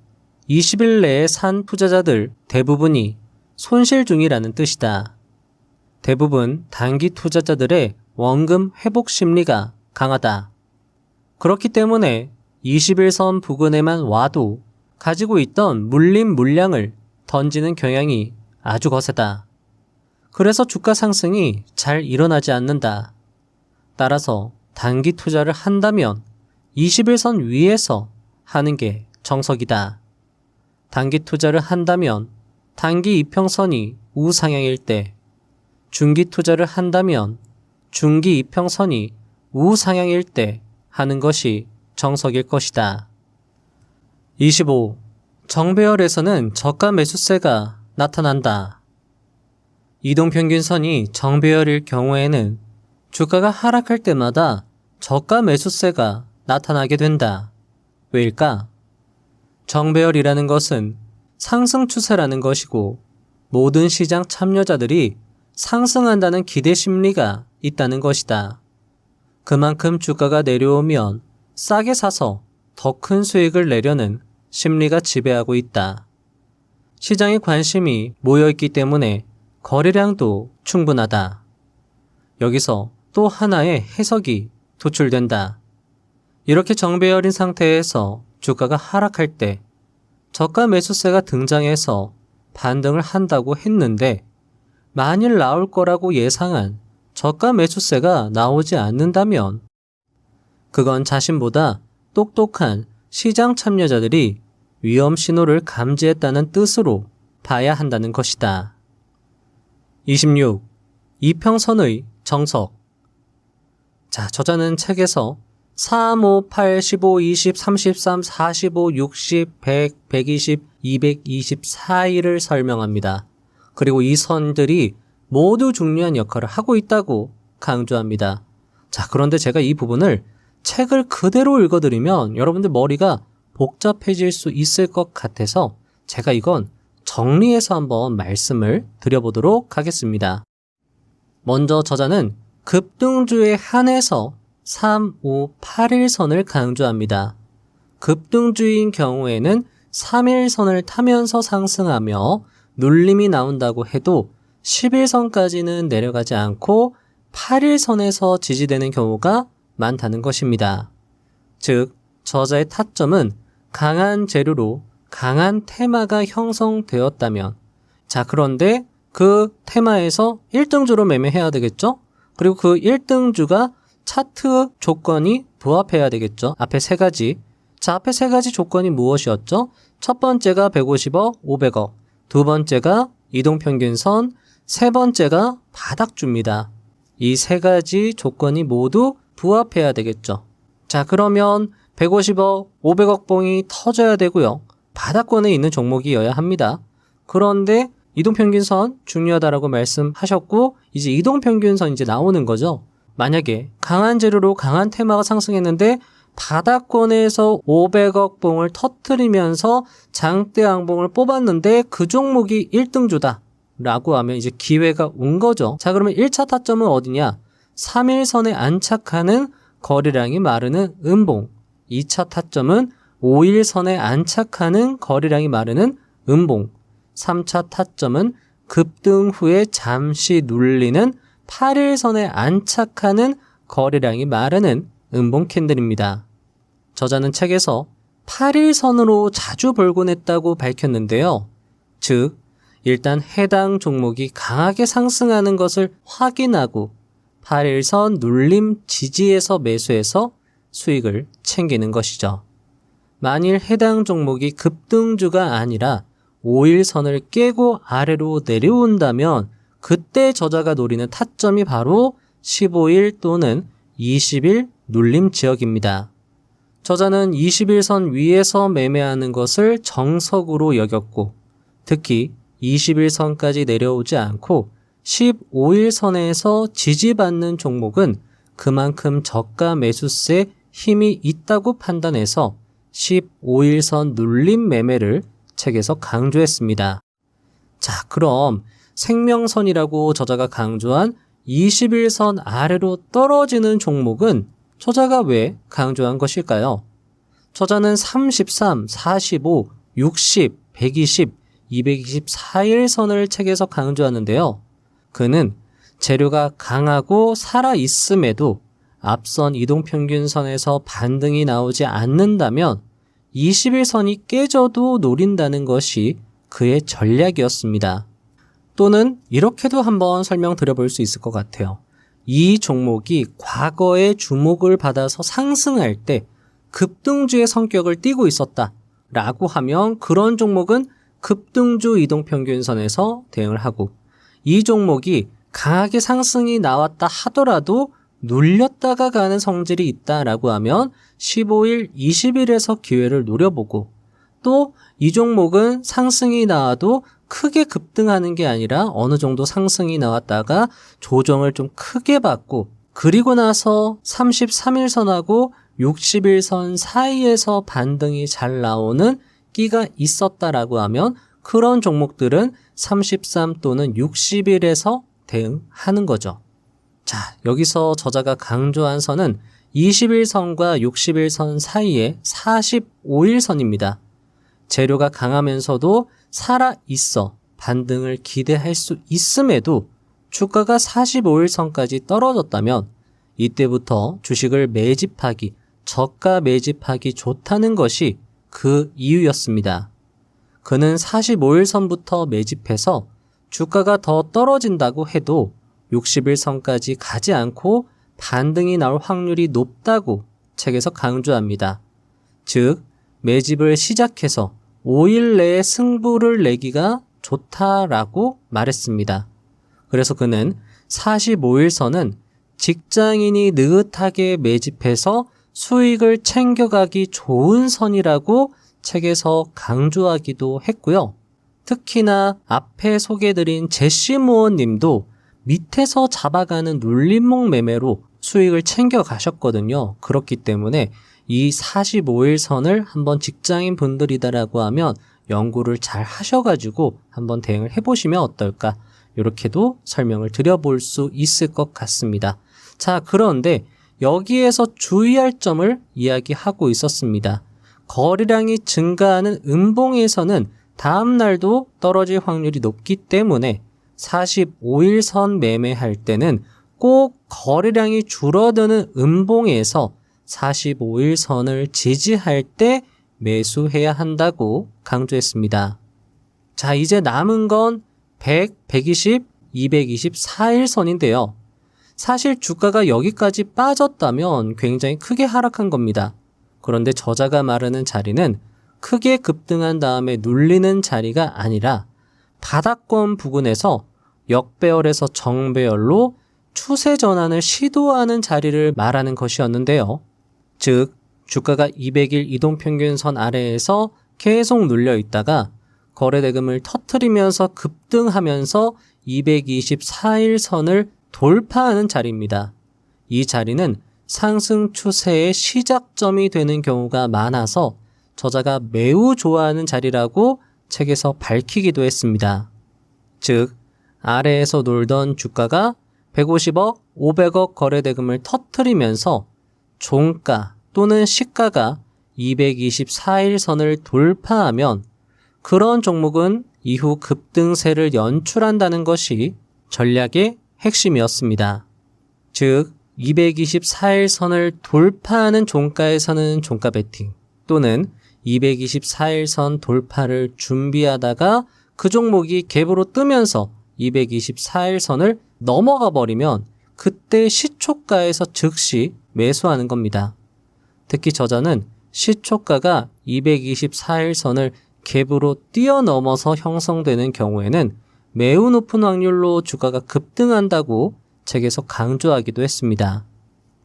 20일 내에 산 투자자들 대부분이 손실 중이라는 뜻이다. 대부분 단기 투자자들의 원금 회복 심리가 강하다. 그렇기 때문에 21선 부근에만 와도 가지고 있던 물림 물량을 던지는 경향이 아주 거세다. 그래서 주가 상승이 잘 일어나지 않는다. 따라서 단기 투자를 한다면 21선 위에서 하는 게 정석이다. 단기 투자를 한다면 단기 이평선이 우상향일 때, 중기 투자를 한다면 중기 이평선이 우상향일 때 하는 것이 정석일 것이다. 25. 정배열에서는 저가 매수세가 나타난다. 이동평균선이 정배열일 경우에는 주가가 하락할 때마다 저가 매수세가 나타나게 된다. 왜일까? 정배열이라는 것은 상승 추세라는 것이고 모든 시장 참여자들이 상승한다는 기대 심리가 있다는 것이다. 그만큼 주가가 내려오면 싸게 사서 더 큰 수익을 내려는 심리가 지배하고 있다. 시장에 관심이 모여있기 때문에 거래량도 충분하다. 여기서 또 하나의 해석이 도출된다. 이렇게 정배열인 상태에서 주가가 하락할 때 저가 매수세가 등장해서 반등을 한다고 했는데 만일 나올 거라고 예상한 저가 매수세가 나오지 않는다면 그건 자신보다 똑똑한 시장 참여자들이 위험 신호를 감지했다는 뜻으로 봐야 한다는 것이다. 26. 이평선의 정석. 자, 저자는 책에서 3, 5, 8, 15, 20, 33, 45, 60, 100, 120, 224일을 설명합니다. 그리고 이 선들이 모두 중요한 역할을 하고 있다고 강조합니다. 자, 그런데 제가 이 부분을 책을 그대로 읽어드리면 여러분들 머리가 복잡해질 수 있을 것 같아서 제가 이건 정리해서 한번 말씀을 드려보도록 하겠습니다. 먼저 저자는 급등주에 한해서 3, 5, 8일선을 강조합니다. 급등주인 경우에는 3일선을 타면서 상승하며 눌림이 나온다고 해도 10일선까지는 내려가지 않고 8일선에서 지지되는 경우가 많다는 것입니다. 즉, 저자의 타점은 강한 재료로 강한 테마가 형성되었다면, 자, 그런데 그 테마에서 1등주로 매매해야 되겠죠? 그리고 그 1등주가 차트 조건이 부합해야 되겠죠. 앞에 세 가지. 자, 앞에 세 가지 조건이 무엇이었죠? 첫 번째가 150억, 500억. 두 번째가 이동평균선. 세 번째가 바닥주입니다. 이 세 가지 조건이 모두 부합해야 되겠죠. 자, 그러면 150억, 500억 봉이 터져야 되고요. 바닥권에 있는 종목이어야 합니다. 그런데 이동평균선 중요하다라고 말씀하셨고 이제 이동평균선 이제 나오는 거죠. 만약에 강한 재료로 강한 테마가 상승했는데 바닥권에서 500억 봉을 터뜨리면서 장대 양봉을 뽑았는데 그 종목이 1등주다 라고 하면 이제 기회가 온 거죠. 자, 그러면 1차 타점은 어디냐? 3일선에 안착하는 거래량이 마르는 음봉. 2차 타점은 5일선에 안착하는 거래량이 마르는 음봉. 3차 타점은 급등 후에 잠시 눌리는 8일선에 안착하는 거래량이 마르는 음봉 캔들입니다. 저자는 책에서 8일선으로 자주 벌곤했다고 밝혔는데요. 즉, 일단 해당 종목이 강하게 상승하는 것을 확인하고 8일선 눌림 지지에서 매수해서 수익을 챙기는 것이죠. 만일 해당 종목이 급등주가 아니라 5일선을 깨고 아래로 내려온다면 그때 저자가 노리는 타점이 바로 15일 또는 20일 눌림 지역입니다. 저자는 21선 위에서 매매하는 것을 정석으로 여겼고 특히 21선까지 내려오지 않고 15일선에서 지지받는 종목은 그만큼 저가 매수세에 힘이 있다고 판단해서 15일선 눌림 매매를 책에서 강조했습니다. 자, 그럼 생명선이라고 저자가 강조한 21선 아래로 떨어지는 종목은 저자가 왜 강조한 것일까요? 저자는 33, 45, 60, 120, 224일선을 책에서 강조하는데요. 그는 재료가 강하고 살아있음에도 앞선 이동평균선에서 반등이 나오지 않는다면 21선이 깨져도 노린다는 것이 그의 전략이었습니다. 또는 이렇게도 한번 설명드려볼 수 있을 것 같아요. 이 종목이 과거에 주목을 받아서 상승할 때 급등주의 성격을 띠고 있었다 라고 하면 그런 종목은 급등주 이동평균선에서 대응을 하고 이 종목이 강하게 상승이 나왔다 하더라도 눌렸다가 가는 성질이 있다라고 하면 15일, 20일에서 기회를 노려보고 또 이 종목은 상승이 나와도 크게 급등하는 게 아니라 어느 정도 상승이 나왔다가 조정을 좀 크게 받고 그리고 나서 33일선하고 60일선 사이에서 반등이 잘 나오는 끼가 있었다라고 하면 그런 종목들은 33 또는 60일에서 대응하는 거죠. 자, 여기서 저자가 강조한 선은 21선과 61선 사이의 45일선입니다. 재료가 강하면서도 살아있어 반등을 기대할 수 있음에도 주가가 45일선까지 떨어졌다면 이때부터 주식을 매집하기, 저가 매집하기 좋다는 것이 그 이유였습니다. 그는 45일선부터 매집해서 주가가 더 떨어진다고 해도 60일선까지 가지 않고 반등이 나올 확률이 높다고 책에서 강조합니다. 즉, 매집을 시작해서 5일 내에 승부를 내기가 좋다라고 말했습니다. 그래서 그는 45일선은 직장인이 느긋하게 매집해서 수익을 챙겨가기 좋은 선이라고 책에서 강조하기도 했고요. 특히나 앞에 소개해드린 제시 모원 님도 밑에서 잡아가는 눌림목 매매로 수익을 챙겨가셨거든요. 그렇기 때문에 이 45일선을 한번 직장인 분들이다라고 하면 연구를 잘 하셔가지고 한번 대응을 해보시면 어떨까? 이렇게도 설명을 드려볼 수 있을 것 같습니다. 자, 그런데 여기에서 주의할 점을 이야기하고 있었습니다. 거래량이 증가하는 음봉에서는 다음 날도 떨어질 확률이 높기 때문에 45일선 매매할 때는 꼭 거래량이 줄어드는 음봉에서 45일선을 지지할 때 매수해야 한다고 강조했습니다. 자, 이제 남은 건 100, 120, 224일선인데요. 사실 주가가 여기까지 빠졌다면 굉장히 크게 하락한 겁니다. 그런데 저자가 말하는 자리는 크게 급등한 다음에 눌리는 자리가 아니라 바닥권 부근에서 역배열에서 정배열로 추세 전환을 시도하는 자리를 말하는 것이었는데요. 즉, 주가가 200일 이동평균선 아래에서 계속 눌려 있다가 거래대금을 터뜨리면서 급등하면서 224일 선을 돌파하는 자리입니다. 이 자리는 상승 추세의 시작점이 되는 경우가 많아서 저자가 매우 좋아하는 자리라고 책에서 밝히기도 했습니다. 즉, 아래에서 놀던 주가가 150억, 500억 거래대금을 터뜨리면서 종가 또는 시가가 224일 선을 돌파하면 그런 종목은 이후 급등세를 연출한다는 것이 전략의 핵심이었습니다. 즉, 224일 선을 돌파하는 종가에서는 종가 베팅 또는 224일 선 돌파를 준비하다가 그 종목이 갭으로 뜨면서 224일 선을 넘어가 버리면 그때 시초가에서 즉시 매수하는 겁니다. 특히 저자는 시초가가 224일 선을 갭으로 뛰어넘어서 형성되는 경우에는 매우 높은 확률로 주가가 급등한다고 책에서 강조하기도 했습니다.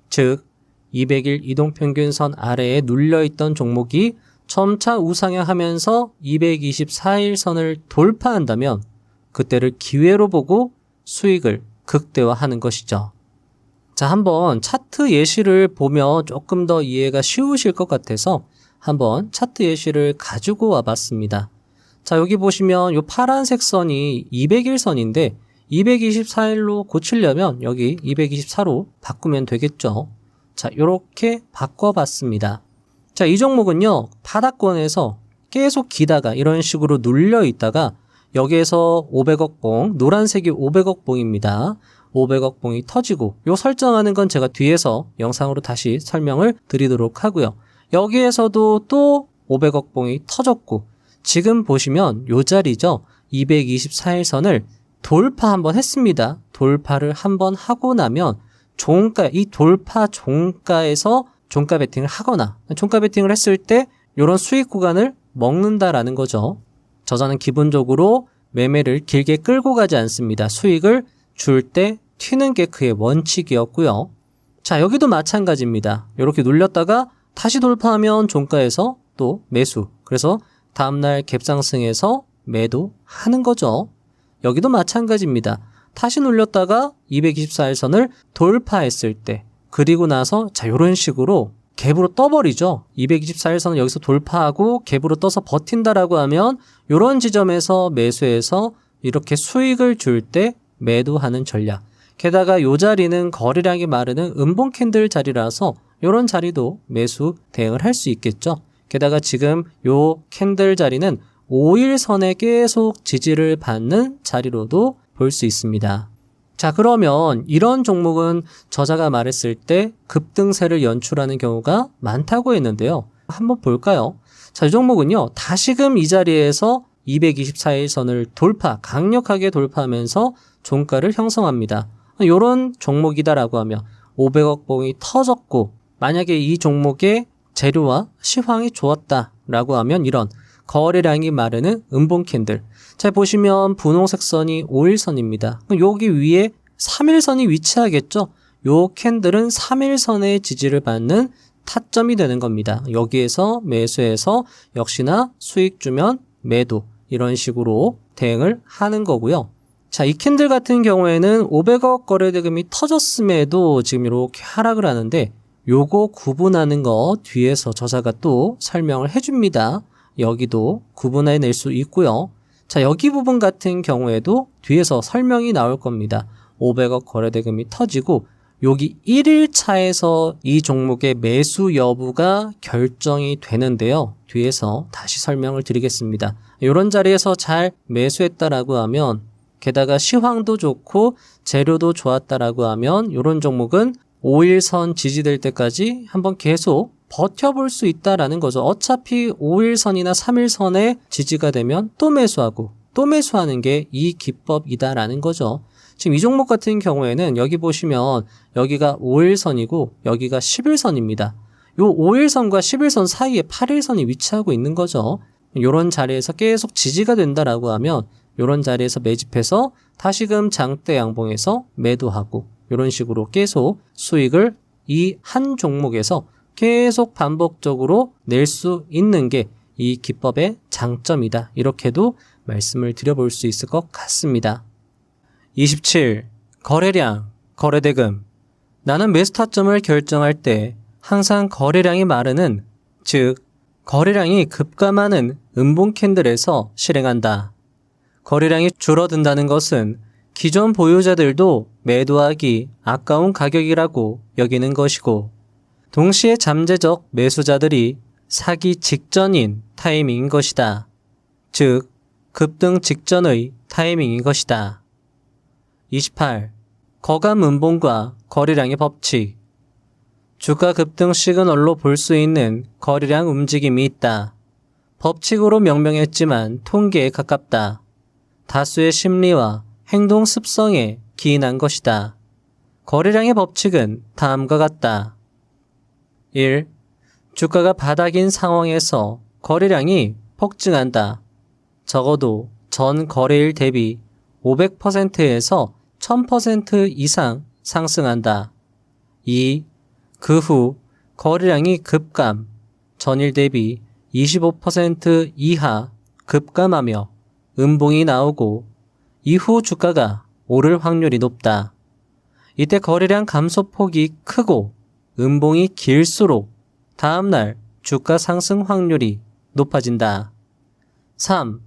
즉, 200일 이동평균선 아래에 눌려있던 종목이 점차 우상향하면서 224일 선을 돌파한다면 그때를 기회로 보고 수익을 극대화하는 것이죠. 자, 한번 차트 예시를 보면 조금 더 이해가 쉬우실 것 같아서 한번 차트 예시를 가지고 와봤습니다. 자, 여기 보시면 이 파란색 선이 200일 선인데 224일로 고치려면 여기 224로 바꾸면 되겠죠. 자, 이렇게 바꿔봤습니다. 자, 이 종목은요, 바닥권에서 계속 기다가 이런 식으로 눌려 있다가 여기에서 500억 봉, 노란색이 500억 봉입니다. 500억 봉이 터지고 요 설정하는 건 제가 뒤에서 영상으로 다시 설명을 드리도록 하고요. 여기에서도 또 500억 봉이 터졌고 지금 보시면 요 자리죠. 224일 선을 돌파 한번 했습니다. 돌파를 한번 하고 나면 종가, 이 돌파 종가에서 종가 베팅을 하거나 종가 베팅을 했을 때 이런 수익 구간을 먹는다라는 거죠. 저자는 기본적으로 매매를 길게 끌고 가지 않습니다. 수익을 줄 때 튀는 게 그의 원칙이었고요. 자, 여기도 마찬가지입니다. 이렇게 눌렸다가 다시 돌파하면 종가에서 또 매수. 그래서 다음날 갭상승해서 매도하는 거죠. 여기도 마찬가지입니다. 다시 눌렸다가 224일 선을 돌파했을 때 그리고 나서 자, 이런 식으로 갭으로 떠버리죠. 224일 선을 여기서 돌파하고 갭으로 떠서 버틴다라고 하면 이런 지점에서 매수해서 이렇게 수익을 줄 때 매도하는 전략. 게다가 이 자리는 거래량이 마르는 음봉 캔들 자리라서 이런 자리도 매수 대응을 할 수 있겠죠. 게다가 지금 이 캔들 자리는 5일선에 계속 지지를 받는 자리로도 볼 수 있습니다. 자, 그러면 이런 종목은 저자가 말했을 때 급등세를 연출하는 경우가 많다고 했는데요. 한번 볼까요? 자, 이 종목은요, 다시금 이 자리에서 224일 선을 강력하게 돌파하면서 종가를 형성합니다. 이런 종목이다라고 하면 500억 봉이 터졌고 만약에 이 종목의 재료와 시황이 좋았다라고 하면 이런 거래량이 마르는 음봉 캔들. 자, 보시면 분홍색 선이 5일선입니다. 여기 위에 3일선이 위치하겠죠? 요 캔들은 3일선의 지지를 받는 타점이 되는 겁니다. 여기에서 매수해서 역시나 수익 주면 매도 이런 식으로 대응을 하는 거고요. 자, 이 캔들 같은 경우에는 500억 거래대금이 터졌음에도 지금 이렇게 하락을 하는데 요거 구분하는 거 뒤에서 저자가 또 설명을 해줍니다. 여기도 구분해낼 수 있고요. 자, 여기 부분 같은 경우에도 뒤에서 설명이 나올 겁니다. 500억 거래대금이 터지고 여기 1일차에서 이 종목의 매수 여부가 결정이 되는데요. 뒤에서 다시 설명을 드리겠습니다. 이런 자리에서 잘 매수했다라고 하면 게다가 시황도 좋고 재료도 좋았다라고 하면 이런 종목은 5일선 지지될 때까지 한번 계속 버텨볼 수 있다라는 거죠. 어차피 5일선이나 3일선에 지지가 되면 또 매수하고 또 매수하는 게 이 기법이다라는 거죠. 지금 이 종목 같은 경우에는 여기 보시면 여기가 5일선이고 여기가 10일선입니다. 요 5일선과 10일선 사이에 8일선이 위치하고 있는 거죠. 요런 자리에서 계속 지지가 된다라고 하면 요런 자리에서 매집해서 다시금 장대 양봉에서 매도하고 요런 식으로 계속 수익을 이 한 종목에서 계속 반복적으로 낼 수 있는 게 이 기법의 장점이다. 이렇게도 말씀을 드려볼 수 있을 것 같습니다. 27. 거래량, 거래대금. 나는 매수 타점을 결정할 때 항상 거래량이 마르는, 즉 거래량이 급감하는 음봉 캔들에서 실행한다. 거래량이 줄어든다는 것은 기존 보유자들도 매도하기 아까운 가격이라고 여기는 것이고, 동시에 잠재적 매수자들이 사기 직전인 타이밍인 것이다. 즉, 급등 직전의 타이밍인 것이다. 28. 거감 음봉과 거래량의 법칙. 주가 급등 시그널로 볼 수 있는 거래량 움직임이 있다. 법칙으로 명명했지만 통계에 가깝다. 다수의 심리와 행동 습성에 기인한 것이다. 거래량의 법칙은 다음과 같다. 1. 주가가 바닥인 상황에서 거래량이 폭증한다. 적어도 전 거래일 대비 500%에서 1000% 이상 상승한다. 2. 그 후 거래량이 급감, 전일 대비 25% 이하 급감하며 음봉이 나오고 이후 주가가 오를 확률이 높다. 이때 거래량 감소폭이 크고 음봉이 길수록 다음날 주가 상승 확률이 높아진다. 3.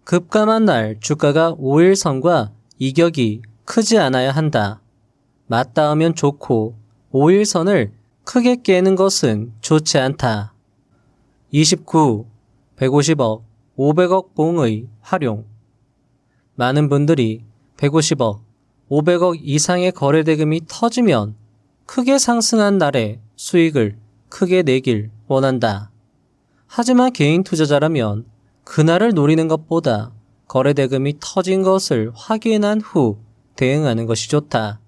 급감한 날 주가가 5일선과 이격이 크지 않아야 한다. 맞닿으면 좋고 5일선을 크게 깨는 것은 좋지 않다. 29. 150억, 500억 봉의 활용. 많은 분들이 150억, 500억 이상의 거래대금이 터지면 크게 상승한 날에 수익을 크게 내길 원한다. 하지만 개인 투자자라면 그날을 노리는 것보다 거래대금이 터진 것을 확인한 후 대응하는 것이 좋다.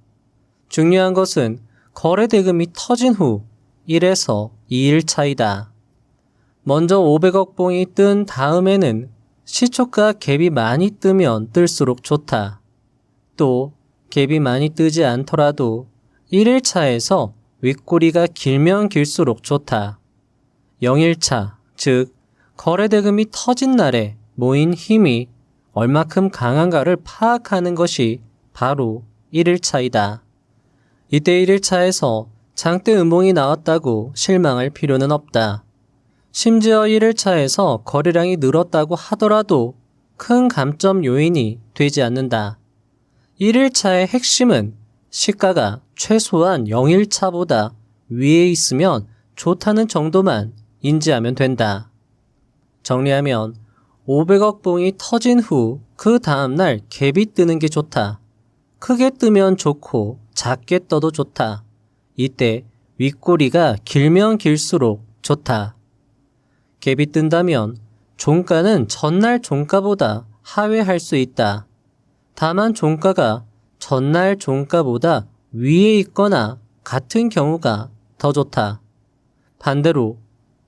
중요한 것은 거래대금이 터진 후 1에서 2일 차이다. 먼저 500억 봉이 뜬 다음에는 시초가 갭이 많이 뜨면 뜰수록 좋다. 또 갭이 많이 뜨지 않더라도 1일 차에서 윗꼬리가 길면 길수록 좋다. 0일차, 즉 거래대금이 터진 날에 모인 힘이 얼마큼 강한가를 파악하는 것이 바로 1일차이다. 이때 1일차에서 장대 음봉이 나왔다고 실망할 필요는 없다. 심지어 1일차에서 거래량이 늘었다고 하더라도 큰 감점 요인이 되지 않는다. 1일차의 핵심은 시가가 최소한 0일차보다 위에 있으면 좋다는 정도만 인지하면 된다. 정리하면 500억 봉이 터진 후 그 다음날 갭이 뜨는 게 좋다. 크게 뜨면 좋고 작게 떠도 좋다. 이때 윗꼬리가 길면 길수록 좋다. 갭이 뜬다면 종가는 전날 종가보다 하회할 수 있다. 다만 종가가 전날 종가보다 위에 있거나 같은 경우가 더 좋다. 반대로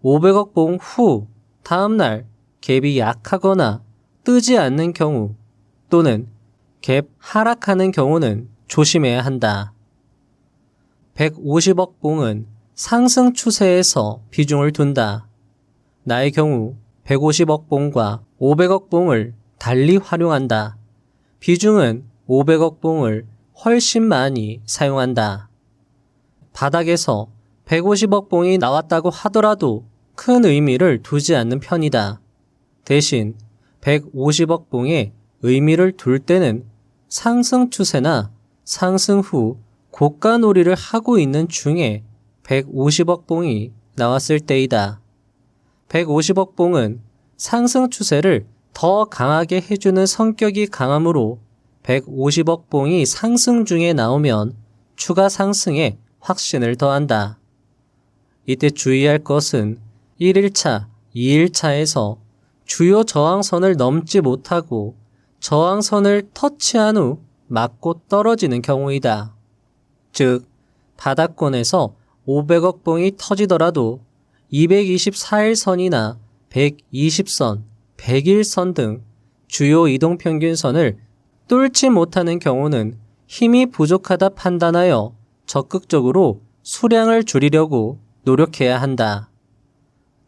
500억 봉 후 다음날 갭이 약하거나 뜨지 않는 경우 또는 갭 하락하는 경우는 조심해야 한다. 150억 봉은 상승 추세에서 비중을 둔다. 나의 경우 150억 봉과 500억 봉을 달리 활용한다. 비중은 500억 봉을 훨씬 많이 사용한다. 바닥에서 150억 봉이 나왔다고 하더라도 큰 의미를 두지 않는 편이다. 대신 150억 봉에 의미를 둘 때는 상승 추세나 상승 후 고가 놀이를 하고 있는 중에 150억 봉이 나왔을 때이다. 150억 봉은 상승 추세를 더 강하게 해주는 성격이 강하므로 150억 봉이 상승 중에 나오면 추가 상승에 확신을 더한다. 이때 주의할 것은 1일차, 2일차에서 주요 저항선을 넘지 못하고 저항선을 터치한 후 맞고 떨어지는 경우이다. 즉, 바닥권에서 500억 봉이 터지더라도 224일선이나 120선, 101선 등 주요 이동평균선을 뚫지 못하는 경우는 힘이 부족하다 판단하여 적극적으로 수량을 줄이려고 노력해야 한다.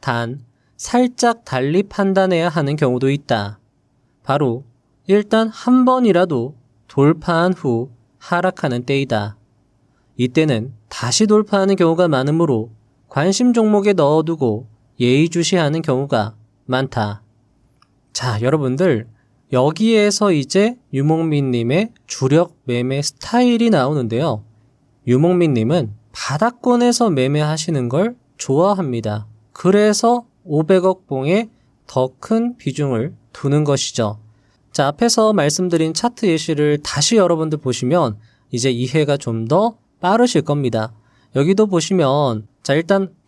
단, 살짝 달리 판단해야 하는 경우도 있다. 바로 일단 한 번이라도 돌파한 후 하락하는 때이다. 이때는 다시 돌파하는 경우가 많으므로 관심 종목에 넣어두고 예의주시하는 경우가 많다. 자, 여러분들 여기에서 이제 유목민님의 주력 매매 스타일이 나오는데요. 유목민님은 바닥권에서 매매하시는 걸 좋아합니다. 그래서 500억 봉에 더 큰 비중을 두는 것이죠. 자, 앞에서 말씀드린 차트 예시를 다시 여러분들 보시면 이제 이해가 좀 더 빠르실 겁니다. 여기도 보시면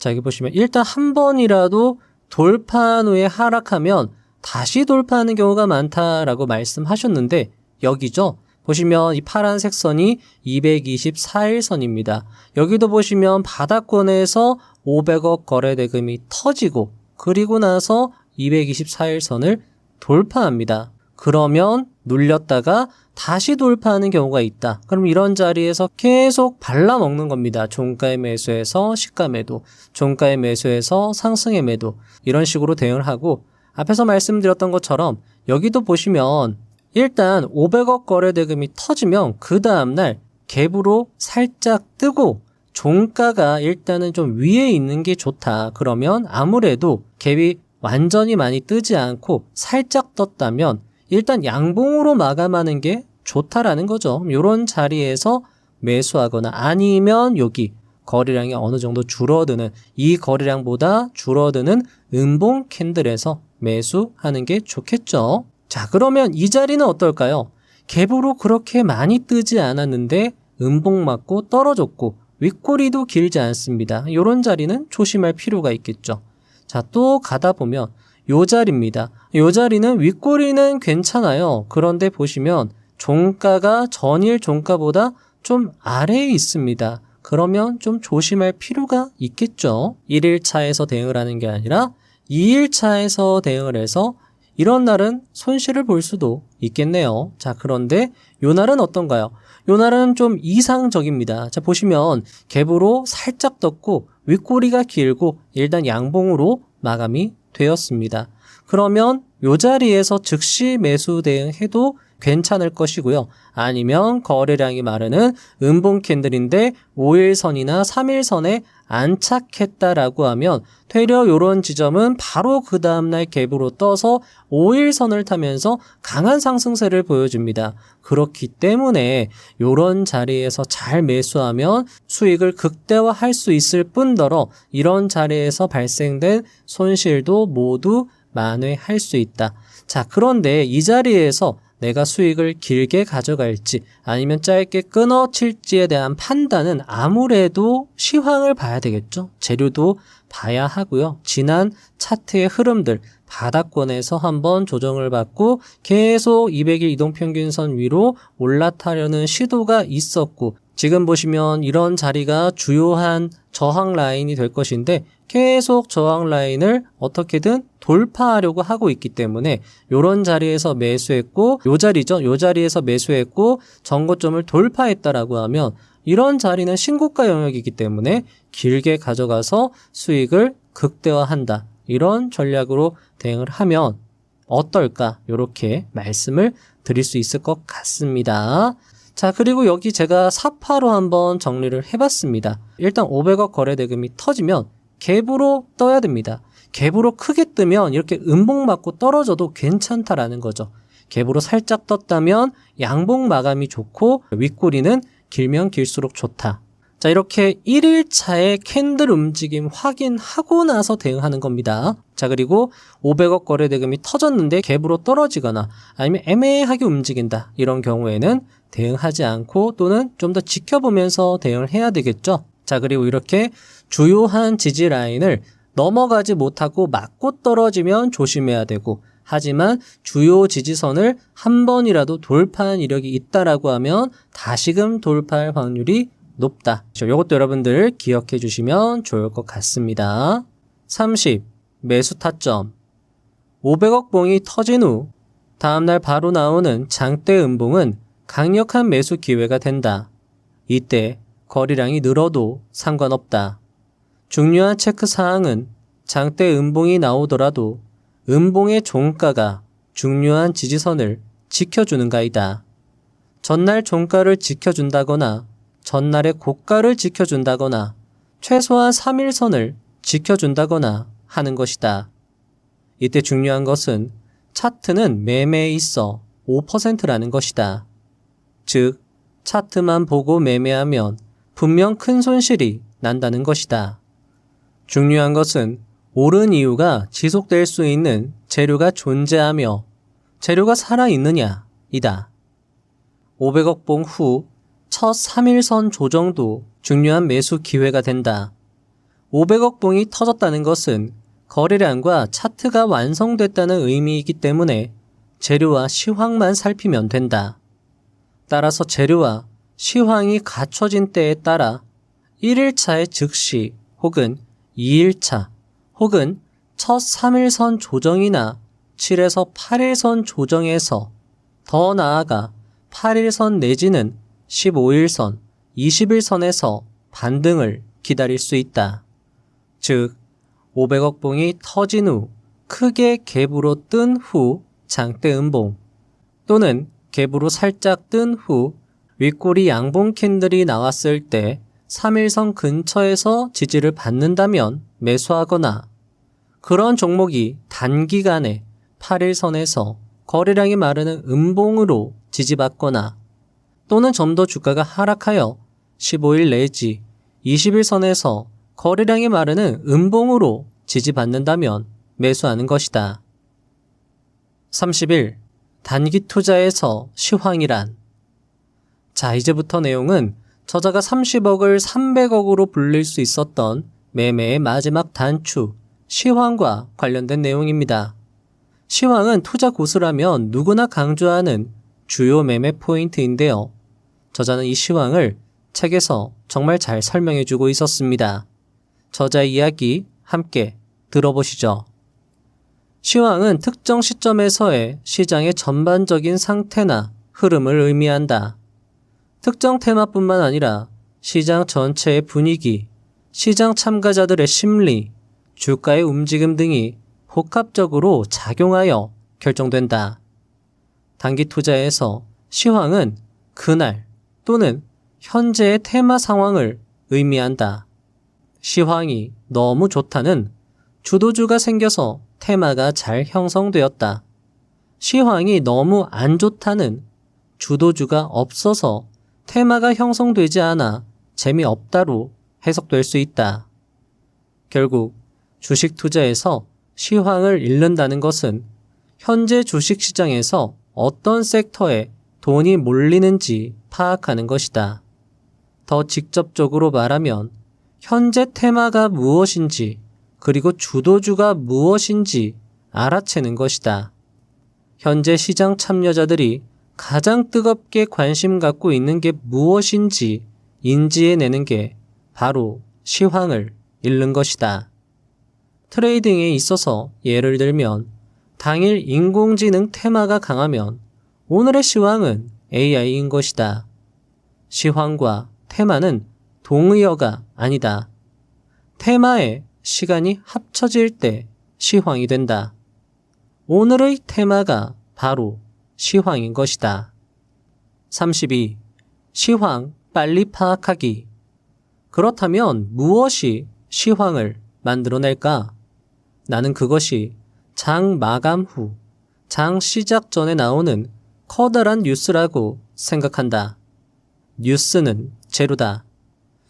여기 보시면 일단 한 번이라도 돌파한 후에 하락하면 다시 돌파하는 경우가 많다라고 말씀하셨는데 여기죠. 보시면 이 파란색 선이 224일선입니다. 여기도 보시면 바닥권에서 500억 거래 대금이 터지고 그리고 나서 224일선을 돌파합니다. 그러면 눌렸다가 다시 돌파하는 경우가 있다. 그럼 이런 자리에서 계속 발라먹는 겁니다. 종가의 매수에서 시가 매도, 종가의 매수에서 상승의 매도 이런 식으로 대응을 하고 앞에서 말씀드렸던 것처럼 여기도 보시면 일단 500억 거래 대금이 터지면 그 다음날 갭으로 살짝 뜨고 종가가 일단은 좀 위에 있는 게 좋다. 그러면 아무래도 갭이 완전히 많이 뜨지 않고 살짝 떴다면 일단 양봉으로 마감하는 게 좋다라는 거죠. 이런 자리에서 매수하거나 아니면 여기 거래량이 어느 정도 줄어드는 이 거래량보다 줄어드는 음봉 캔들에서 매수하는 게 좋겠죠. 자, 그러면 이 자리는 어떨까요? 갭으로 그렇게 많이 뜨지 않았는데 음봉 맞고 떨어졌고 윗꼬리도 길지 않습니다. 이런 자리는 조심할 필요가 있겠죠. 자, 또 가다 보면 요 자리입니다. 요 자리는 윗꼬리는 괜찮아요. 그런데 보시면 종가가 전일 종가보다 좀 아래에 있습니다. 그러면 좀 조심할 필요가 있겠죠. 1일차에서 대응을 하는 게 아니라 2일차에서 대응을 해서 이런 날은 손실을 볼 수도 있겠네요. 자, 그런데 요 날은 어떤가요? 요 날은 좀 이상적입니다. 자, 보시면 갭으로 살짝 떴고 윗꼬리가 길고 일단 양봉으로 마감이 되었습니다. 그러면 요 자리에서 즉시 매수 대응해도 괜찮을 것이고요. 아니면 거래량이 마르는 음봉 캔들인데 5일선이나 3일선에 안착했다라고 하면 되려 이런 지점은 바로 그 다음날 갭으로 떠서 5일선을 타면서 강한 상승세를 보여줍니다. 그렇기 때문에 이런 자리에서 잘 매수하면 수익을 극대화할 수 있을 뿐더러 이런 자리에서 발생된 손실도 모두 만회할 수 있다. 자, 그런데 이 자리에서 내가 수익을 길게 가져갈지 아니면 짧게 끊어칠지에 대한 판단은 아무래도 시황을 봐야 되겠죠. 재료도 봐야 하고요. 지난 차트의 흐름들 바닥권에서 한번 조정을 받고 계속 200일 이동평균선 위로 올라타려는 시도가 있었고 지금 보시면 이런 자리가 주요한 저항 라인이 될 것인데 계속 저항 라인을 어떻게든 돌파하려고 하고 있기 때문에 이런 자리에서 매수했고 요 자리죠. 요 자리에서 매수했고 전고점을 돌파했다라고 하면 이런 자리는 신고가 영역이기 때문에 길게 가져가서 수익을 극대화한다. 이런 전략으로 대응을 하면 어떨까? 이렇게 말씀을 드릴 수 있을 것 같습니다. 자, 그리고 여기 제가 사파로 한번 정리를 해봤습니다. 일단 500억 거래 대금이 터지면 갭으로 떠야 됩니다. 갭으로 크게 뜨면 이렇게 음봉 맞고 떨어져도 괜찮다라는 거죠. 갭으로 살짝 떴다면 양봉 마감이 좋고 윗꼬리는 길면 길수록 좋다. 자, 이렇게 1일차의 캔들 움직임 확인하고 나서 대응하는 겁니다. 자, 그리고 500억 거래 대금이 터졌는데 갭으로 떨어지거나 아니면 애매하게 움직인다. 이런 경우에는 대응하지 않고 또는 좀 더 지켜보면서 대응을 해야 되겠죠. 자, 그리고 이렇게 주요한 지지 라인을 넘어가지 못하고 맞고 떨어지면 조심해야 되고 하지만 주요 지지선을 한 번이라도 돌파한 이력이 있다라고 하면 다시금 돌파할 확률이 높다. 이것도 여러분들 기억해 주시면 좋을 것 같습니다. 30. 매수 타점. 500억 봉이 터진 후 다음날 바로 나오는 장대 음봉은 강력한 매수 기회가 된다. 이때 거래량이 늘어도 상관없다. 중요한 체크사항은 장대 음봉이 나오더라도 음봉의 종가가 중요한 지지선을 지켜주는가이다. 전날 종가를 지켜준다거나 전날의 고가를 지켜준다거나 최소한 3일선을 지켜준다거나 하는 것이다. 이때 중요한 것은 차트는 매매에 있어 5%라는 것이다. 즉, 차트만 보고 매매하면 분명 큰 손실이 난다는 것이다. 중요한 것은 오른 이유가 지속될 수 있는 재료가 존재하며 재료가 살아있느냐 이다. 500억 봉 후 첫 3일선 조정도 중요한 매수 기회가 된다. 500억 봉이 터졌다는 것은 거래량과 차트가 완성됐다는 의미이기 때문에 재료와 시황만 살피면 된다. 따라서 재료와 시황이 갖춰진 때에 따라 1일차의 즉시 혹은 2일차 혹은 첫 3일선 조정이나 7에서 8일선 조정에서 더 나아가 8일선 내지는 15일선, 20일선에서 반등을 기다릴 수 있다. 즉, 500억 봉이 터진 후 크게 갭으로 뜬 후 장대 음봉 또는 갭으로 살짝 뜬 후 윗꼬리 양봉 캔들이 나왔을 때 3일선 근처에서 지지를 받는다면 매수하거나 그런 종목이 단기간에 8일선에서 거래량이 마르는 음봉으로 지지받거나 또는 좀 더 주가가 하락하여 15일 내지 20일선에서 거래량이 마르는 음봉으로 지지받는다면 매수하는 것이다. 31. 단기 투자에서 시황이란. 자, 이제부터 내용은 저자가 30억을 300억으로 불릴 수 있었던 매매의 마지막 단추, 시황과 관련된 내용입니다. 시황은 투자 고수라면 누구나 강조하는 주요 매매 포인트인데요. 저자는 이 시황을 책에서 정말 잘 설명해주고 있었습니다. 저자의 이야기 함께 들어보시죠. 시황은 특정 시점에서의 시장의 전반적인 상태나 흐름을 의미한다. 특정 테마뿐만 아니라 시장 전체의 분위기, 시장 참가자들의 심리, 주가의 움직임 등이 복합적으로 작용하여 결정된다. 단기 투자에서 시황은 그날 또는 현재의 테마 상황을 의미한다. 시황이 너무 좋다는 주도주가 생겨서 테마가 잘 형성되었다. 시황이 너무 안 좋다는 주도주가 없어서 테마가 형성되지 않아 재미없다로 해석될 수 있다. 결국 주식 투자에서 시황을 잃는다는 것은 현재 주식시장에서 어떤 섹터에 돈이 몰리는지 파악하는 것이다. 더 직접적으로 말하면 현재 테마가 무엇인지 그리고 주도주가 무엇인지 알아채는 것이다. 현재 시장 참여자들이 가장 뜨겁게 관심 갖고 있는 게 무엇인지 인지해내는 게 바로 시황을 잃는 것이다. 트레이딩에 있어서 예를 들면 당일 인공지능 테마가 강하면 오늘의 시황은 AI인 것이다. 시황과 테마는 동의어가 아니다. 테마에 시간이 합쳐질 때 시황이 된다. 오늘의 테마가 바로 시황인 것이다. 32. 시황 빨리 파악하기. 그렇다면 무엇이 시황을 만들어낼까? 나는 그것이 장 마감 후, 장 시작 전에 나오는 커다란 뉴스라고 생각한다. 뉴스는 재료다.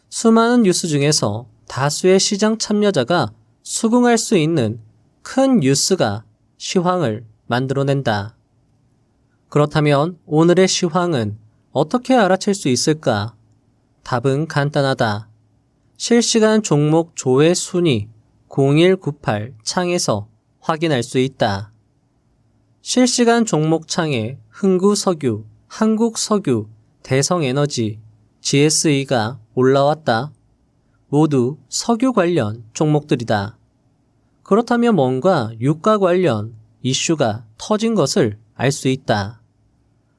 수많은 뉴스 중에서 다수의 시장 참여자가 수긍할 수 있는 큰 뉴스가 시황을 만들어낸다. 그렇다면 오늘의 시황은 어떻게 알아챌 수 있을까? 답은 간단하다. 실시간 종목 조회 순위 0198 창에서 확인할 수 있다. 실시간 종목창에 흥구석유, 한국석유, 대성에너지, GSE가 올라왔다. 모두 석유 관련 종목들이다. 그렇다면 뭔가 유가 관련 이슈가 터진 것을 알 수 있다.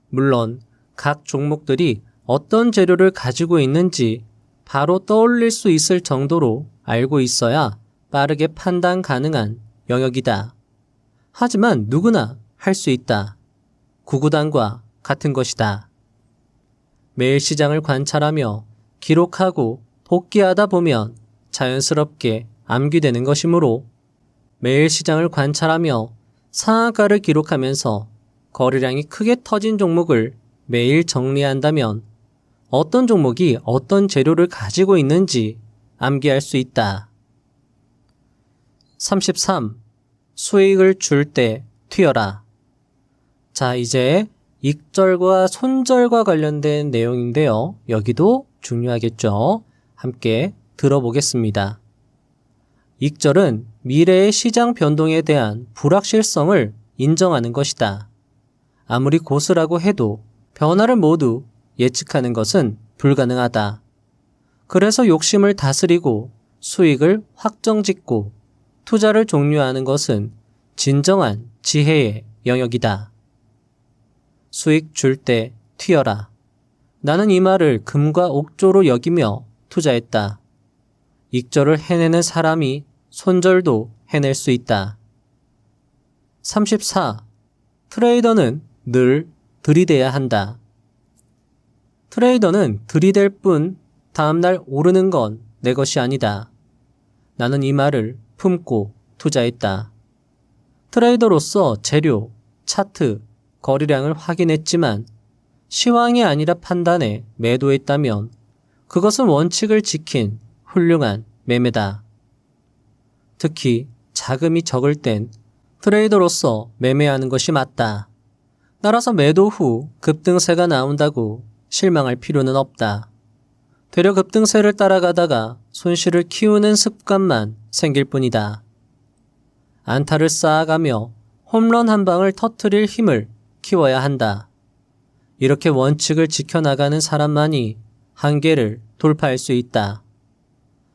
물론 각 종목들이 어떤 재료를 가지고 있는지 바로 떠올릴 수 있을 정도로 알고 있어야 빠르게 판단 가능한 영역이다. 하지만 누구나 할 수 있다. 구구단과 같은 것이다. 매일 시장을 관찰하며 기록하고 복기하다 보면 자연스럽게 암기되는 것이므로 매일 시장을 관찰하며 상한가를 기록하면서 거래량이 크게 터진 종목을 매일 정리한다면 어떤 종목이 어떤 재료를 가지고 있는지 암기할 수 있다. 33. 수익을 줄 때 튀어라. 자, 이제 익절과 손절과 관련된 내용인데요. 여기도 중요하겠죠. 함께 들어보겠습니다. 익절은 미래의 시장 변동에 대한 불확실성을 인정하는 것이다. 아무리 고수라고 해도 변화를 모두 예측하는 것은 불가능하다. 그래서 욕심을 다스리고 수익을 확정짓고 투자를 종료하는 것은 진정한 지혜의 영역이다. 수익 줄 때 튀어라. 나는 이 말을 금과 옥조로 여기며 투자했다. 익절을 해내는 사람이 손절도 해낼 수 있다. 34. 트레이더는 늘 들이대야 한다. 트레이더는 들이댈 뿐 다음날 오르는 건 내 것이 아니다. 나는 이 말을 품고 투자했다. 트레이더로서 재료, 차트, 거래량을 확인했지만 시황이 아니라 판단에 매도했다면 그것은 원칙을 지킨 훌륭한 매매다. 특히 자금이 적을 땐 트레이더로서 매매하는 것이 맞다. 따라서 매도 후 급등세가 나온다고 실망할 필요는 없다. 되려 급등세를 따라가다가 손실을 키우는 습관만 생길 뿐이다. 안타를 쌓아가며 홈런 한 방을 터뜨릴 힘을 키워야 한다. 이렇게 원칙을 지켜나가는 사람만이 한계를 돌파할 수 있다.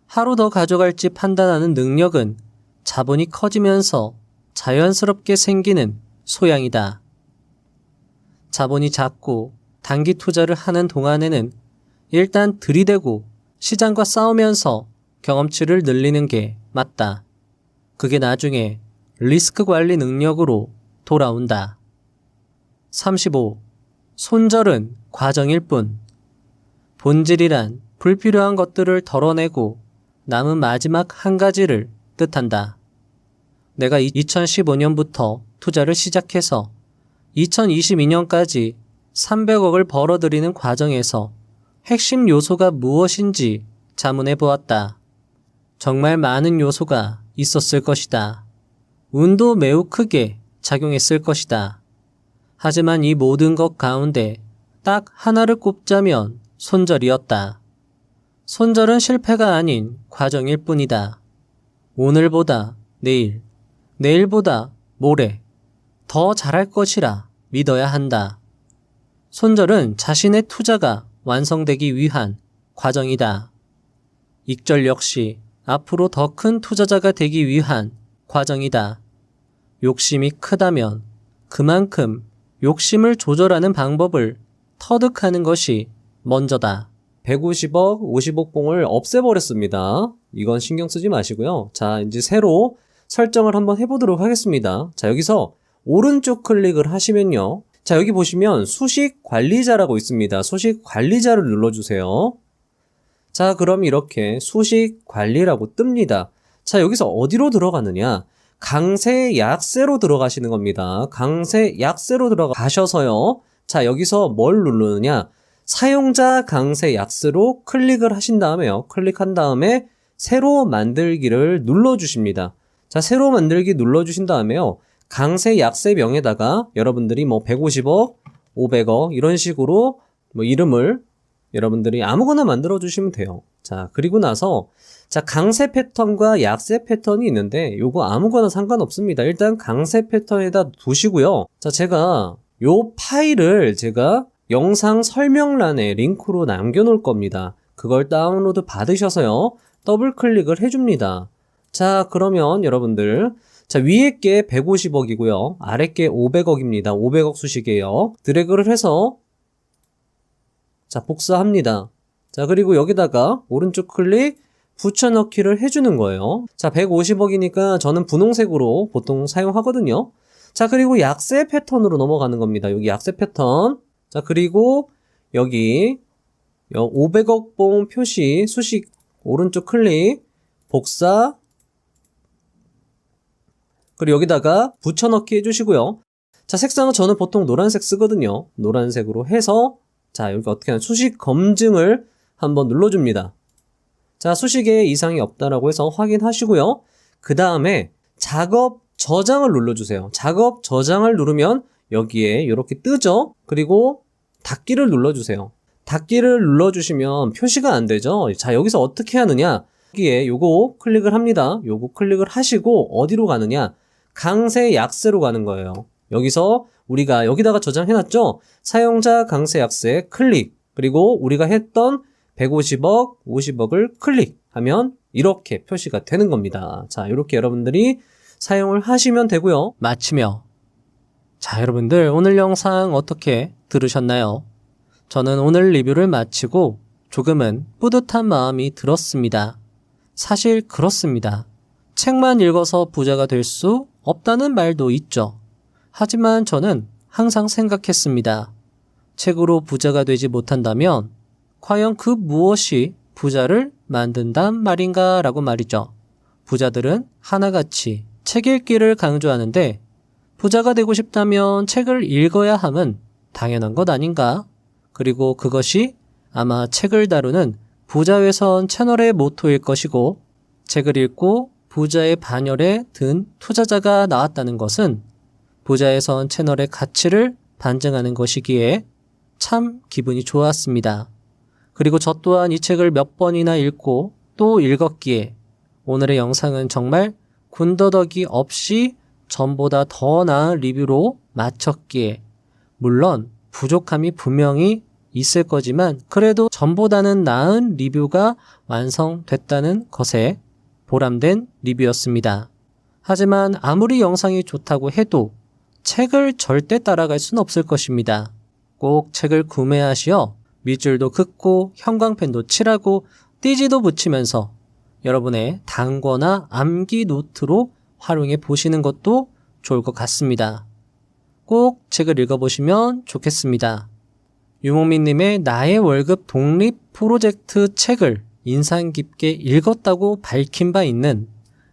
하루 더 가져갈지 판단하는 능력은 자본이 커지면서 자연스럽게 생기는 소양이다. 자본이 작고 단기 투자를 하는 동안에는 일단 들이대고 시장과 싸우면서 경험치를 늘리는 게 맞다. 그게 나중에 리스크 관리 능력으로 돌아온다. 35. 손절은 과정일 뿐. 본질이란 불필요한 것들을 덜어내고 남은 마지막 한 가지를 뜻한다. 내가 2015년부터 투자를 시작해서 2022년까지 300억을 벌어들이는 과정에서 핵심 요소가 무엇인지 자문해 보았다. 정말 많은 요소가 있었을 것이다. 운도 매우 크게 작용했을 것이다. 하지만 이 모든 것 가운데 딱 하나를 꼽자면 손절이었다. 손절은 실패가 아닌 과정일 뿐이다. 오늘보다 내일, 내일보다 모레 더 잘할 것이라 믿어야 한다. 손절은 자신의 투자가 완성되기 위한 과정이다. 익절 역시 앞으로 더 큰 투자자가 되기 위한 과정이다. 욕심이 크다면 그만큼 욕심을 조절하는 방법을 터득하는 것이 먼저다. 150억, 50억 봉을 없애버렸습니다. 이건 신경 쓰지 마시고요. 자, 이제 새로 설정을 한번 해보도록 하겠습니다. 자, 여기서 오른쪽 클릭을 하시면요. 자, 여기 보시면 수식 관리자라고 있습니다. 수식 관리자를 눌러주세요. 자, 그럼 이렇게 수식 관리라고 뜹니다. 자, 여기서 어디로 들어가느냐? 강세 약세로 들어가시는 겁니다. 강세 약세로 들어가셔서요. 자, 여기서 뭘 누르느냐? 사용자 강세 약세로 클릭을 하신 다음에요. 클릭한 다음에 새로 만들기를 눌러주십니다. 자, 새로 만들기 눌러주신 다음에요. 강세 약세 명에다가 여러분들이 뭐 150억, 500억 이런 식으로 뭐 이름을 여러분들이 아무거나 만들어 주시면 돼요. 자, 그리고 나서 자, 강세 패턴과 약세 패턴이 있는데 요거 아무거나 상관없습니다. 일단 강세 패턴에다 두시고요. 자, 제가 요 파일을 제가 영상 설명란에 링크로 남겨놓을 겁니다. 그걸 다운로드 받으셔서요. 더블 클릭을 해줍니다. 자, 그러면 여러분들, 자, 위에 게 150억이고요. 아래 게 500억입니다. 500억 수식이에요. 드래그를 해서 자, 복사합니다. 자, 그리고 여기다가 오른쪽 클릭 붙여넣기를 해주는 거예요. 자, 150억이니까 저는 분홍색으로 보통 사용하거든요. 자, 그리고 약세 패턴으로 넘어가는 겁니다. 여기 약세 패턴. 자, 그리고 여기 500억 봉 표시 수식 오른쪽 클릭 복사 그리고 여기다가 붙여넣기 해주시고요. 자, 색상은 저는 보통 노란색 쓰거든요. 노란색으로 해서 자, 여기 어떻게 하냐 수식 검증을 한번 눌러줍니다. 자, 수식에 이상이 없다라고 해서 확인하시고요. 그 다음에 작업 저장을 눌러주세요. 작업 저장을 누르면 여기에 이렇게 뜨죠? 그리고 닫기를 눌러주세요. 닫기를 눌러주시면 표시가 안 되죠? 자, 여기서 어떻게 하느냐? 여기에 요거 클릭을 합니다. 요거 클릭을 하시고 어디로 가느냐? 강세 약세로 가는 거예요. 여기서 우리가 여기다가 저장해놨죠? 사용자 강세 약세 클릭 그리고 우리가 했던 150억, 50억을 클릭하면 이렇게 표시가 되는 겁니다. 자, 이렇게 여러분들이 사용을 하시면 되고요. 마치며 자, 여러분들 오늘 영상 어떻게 들으셨나요? 저는 오늘 리뷰를 마치고 조금은 뿌듯한 마음이 들었습니다. 사실 그렇습니다. 책만 읽어서 부자가 될 수 없다는 말도 있죠. 하지만 저는 항상 생각했습니다. 책으로 부자가 되지 못한다면 과연 그 무엇이 부자를 만든단 말인가 라고 말이죠. 부자들은 하나같이 책 읽기를 강조하는데 부자가 되고 싶다면 책을 읽어야 함은 당연한 것 아닌가? 그리고 그것이 아마 책을 다루는 부자외선 채널의 모토일 것이고 책을 읽고 부자의 반열에 든 투자자가 나왔다는 것은 부자외선 채널의 가치를 반증하는 것이기에 참 기분이 좋았습니다. 그리고 저 또한 이 책을 몇 번이나 읽고 또 읽었기에 오늘의 영상은 정말 군더더기 없이 전보다 더 나은 리뷰로 마쳤기에 물론 부족함이 분명히 있을 거지만 그래도 전보다는 나은 리뷰가 완성됐다는 것에 보람된 리뷰였습니다. 하지만 아무리 영상이 좋다고 해도 책을 절대 따라갈 수는 없을 것입니다. 꼭 책을 구매하시어 밑줄도 긋고 형광펜도 칠하고 띠지도 붙이면서 여러분의 단거나 암기 노트로 활용해 보시는 것도 좋을 것 같습니다. 꼭 책을 읽어보시면 좋겠습니다. 유목민님의 나의 월급 독립 프로젝트 책을 인상 깊게 읽었다고 밝힌 바 있는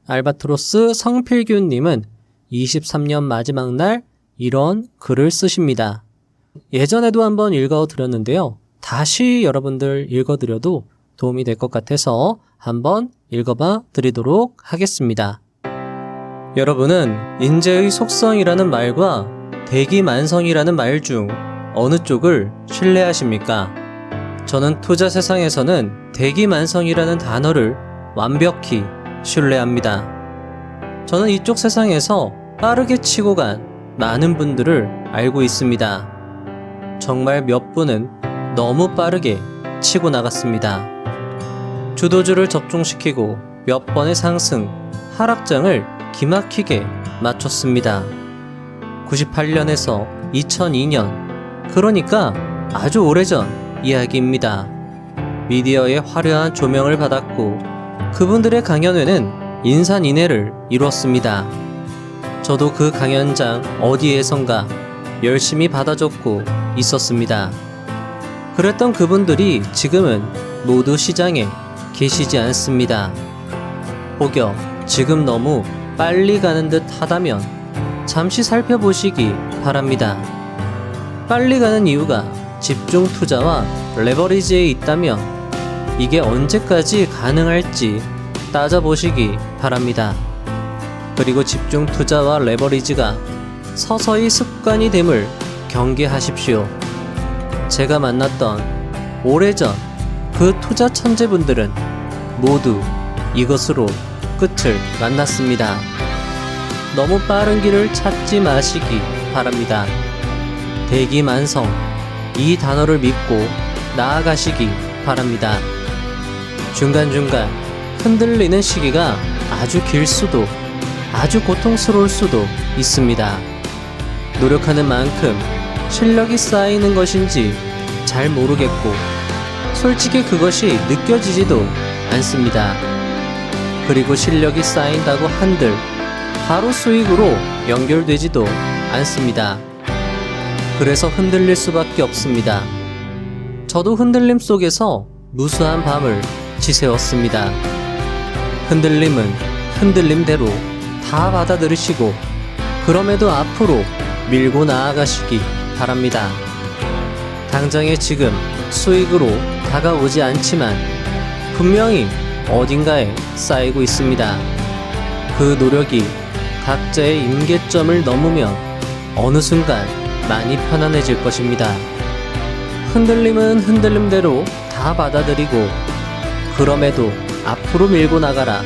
알바트로스 성필균님은 23년 마지막 날 이런 글을 쓰십니다. 예전에도 한번 읽어드렸는데요. 다시 여러분들 읽어드려도 도움이 될 것 같아서 한번 읽어봐 드리도록 하겠습니다. 여러분은 인재의 속성이라는 말과 대기만성이라는 말 중 어느 쪽을 신뢰하십니까? 저는 투자 세상에서는 대기만성이라는 단어를 완벽히 신뢰합니다. 저는 이쪽 세상에서 빠르게 치고 간 많은 분들을 알고 있습니다. 정말 몇 분은 너무 빠르게 치고 나갔습니다. 주도주를 접종시키고 몇 번의 상승, 하락장을 기막히게 맞췄습니다. 98년에서 2002년, 그러니까 아주 오래전 이야기입니다. 미디어의 화려한 조명을 받았고 그분들의 강연회는 인산인해를 이뤘습니다. 저도 그 강연장 어디에선가 열심히 받아줬고 있었습니다. 그랬던 그분들이 지금은 모두 시장에 계시지 않습니다. 혹여 지금 너무 빨리 가는 듯 하다면 잠시 살펴보시기 바랍니다. 빨리 가는 이유가 집중 투자와 레버리지에 있다면 이게 언제까지 가능할지 따져보시기 바랍니다. 그리고 집중 투자와 레버리지가 서서히 습관이 됨을 경계하십시오. 제가 만났던 오래전 그 투자 천재분들은 모두 이것으로 끝을 만났습니다. 너무 빠른 길을 찾지 마시기 바랍니다. 대기만성, 이 단어를 믿고 나아가시기 바랍니다. 중간중간 흔들리는 시기가 아주 길 수도, 아주 고통스러울 수도 있습니다. 노력하는 만큼 실력이 쌓이는 것인지 잘 모르겠고, 솔직히 그것이 느껴지지도 않습니다. 그리고 실력이 쌓인다고 한들 바로 수익으로 연결되지도 않습니다. 그래서 흔들릴 수밖에 없습니다. 저도 흔들림 속에서 무수한 밤을 지새웠습니다. 흔들림은 흔들림대로 다 받아들이시고, 그럼에도 앞으로 밀고 나아가시기 바랍니다. 당장에 지금 수익으로 다가오지 않지만 분명히 어딘가에 쌓이고 있습니다. 그 노력이 각자의 임계점을 넘으면 어느 순간 많이 편안해질 것입니다. 흔들림은 흔들림대로 다 받아들이고, 그럼에도 앞으로 밀고 나가라.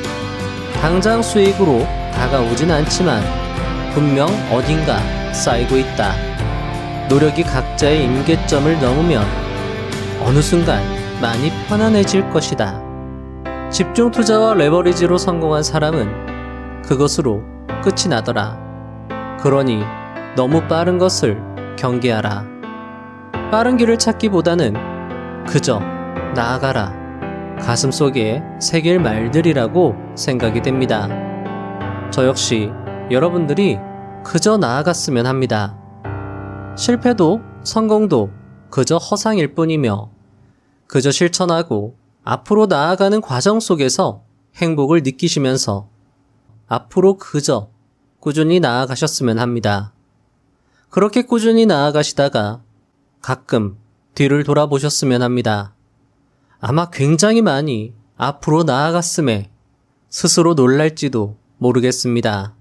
당장 수익으로 다가오진 않지만 분명 어딘가 쌓이고 있다. 노력이 각자의 임계점을 넘으면 어느 순간 많이 편안해질 것이다. 집중 투자와 레버리지로 성공한 사람은 그것으로 끝이 나더라. 그러니 너무 빠른 것을 경계하라. 빠른 길을 찾기보다는 그저 나아가라. 가슴속에 새길 말들이라고 생각이 됩니다. 저 역시 여러분들이 그저 나아갔으면 합니다. 실패도 성공도 그저 허상일 뿐이며, 그저 실천하고 앞으로 나아가는 과정 속에서 행복을 느끼시면서 앞으로 그저 꾸준히 나아가셨으면 합니다. 그렇게 꾸준히 나아가시다가 가끔 뒤를 돌아보셨으면 합니다. 아마 굉장히 많이 앞으로 나아갔음에 스스로 놀랄지도 모르겠습니다.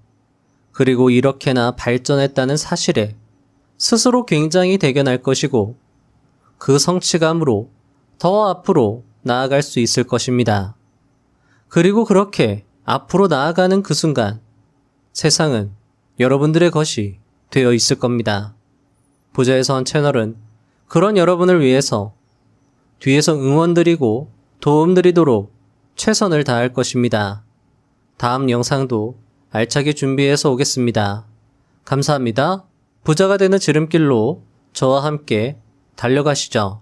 그리고 이렇게나 발전했다는 사실에 스스로 굉장히 대견할 것이고, 그 성취감으로 더 앞으로 나아갈 수 있을 것입니다. 그리고 그렇게 앞으로 나아가는 그 순간 세상은 여러분들의 것이 되어 있을 겁니다. 부자의 선 채널은 그런 여러분을 위해서 뒤에서 응원드리고 도움드리도록 최선을 다할 것입니다. 다음 영상도 알차게 준비해서 오겠습니다. 감사합니다. 부자가 되는 지름길로 저와 함께 달려가시죠.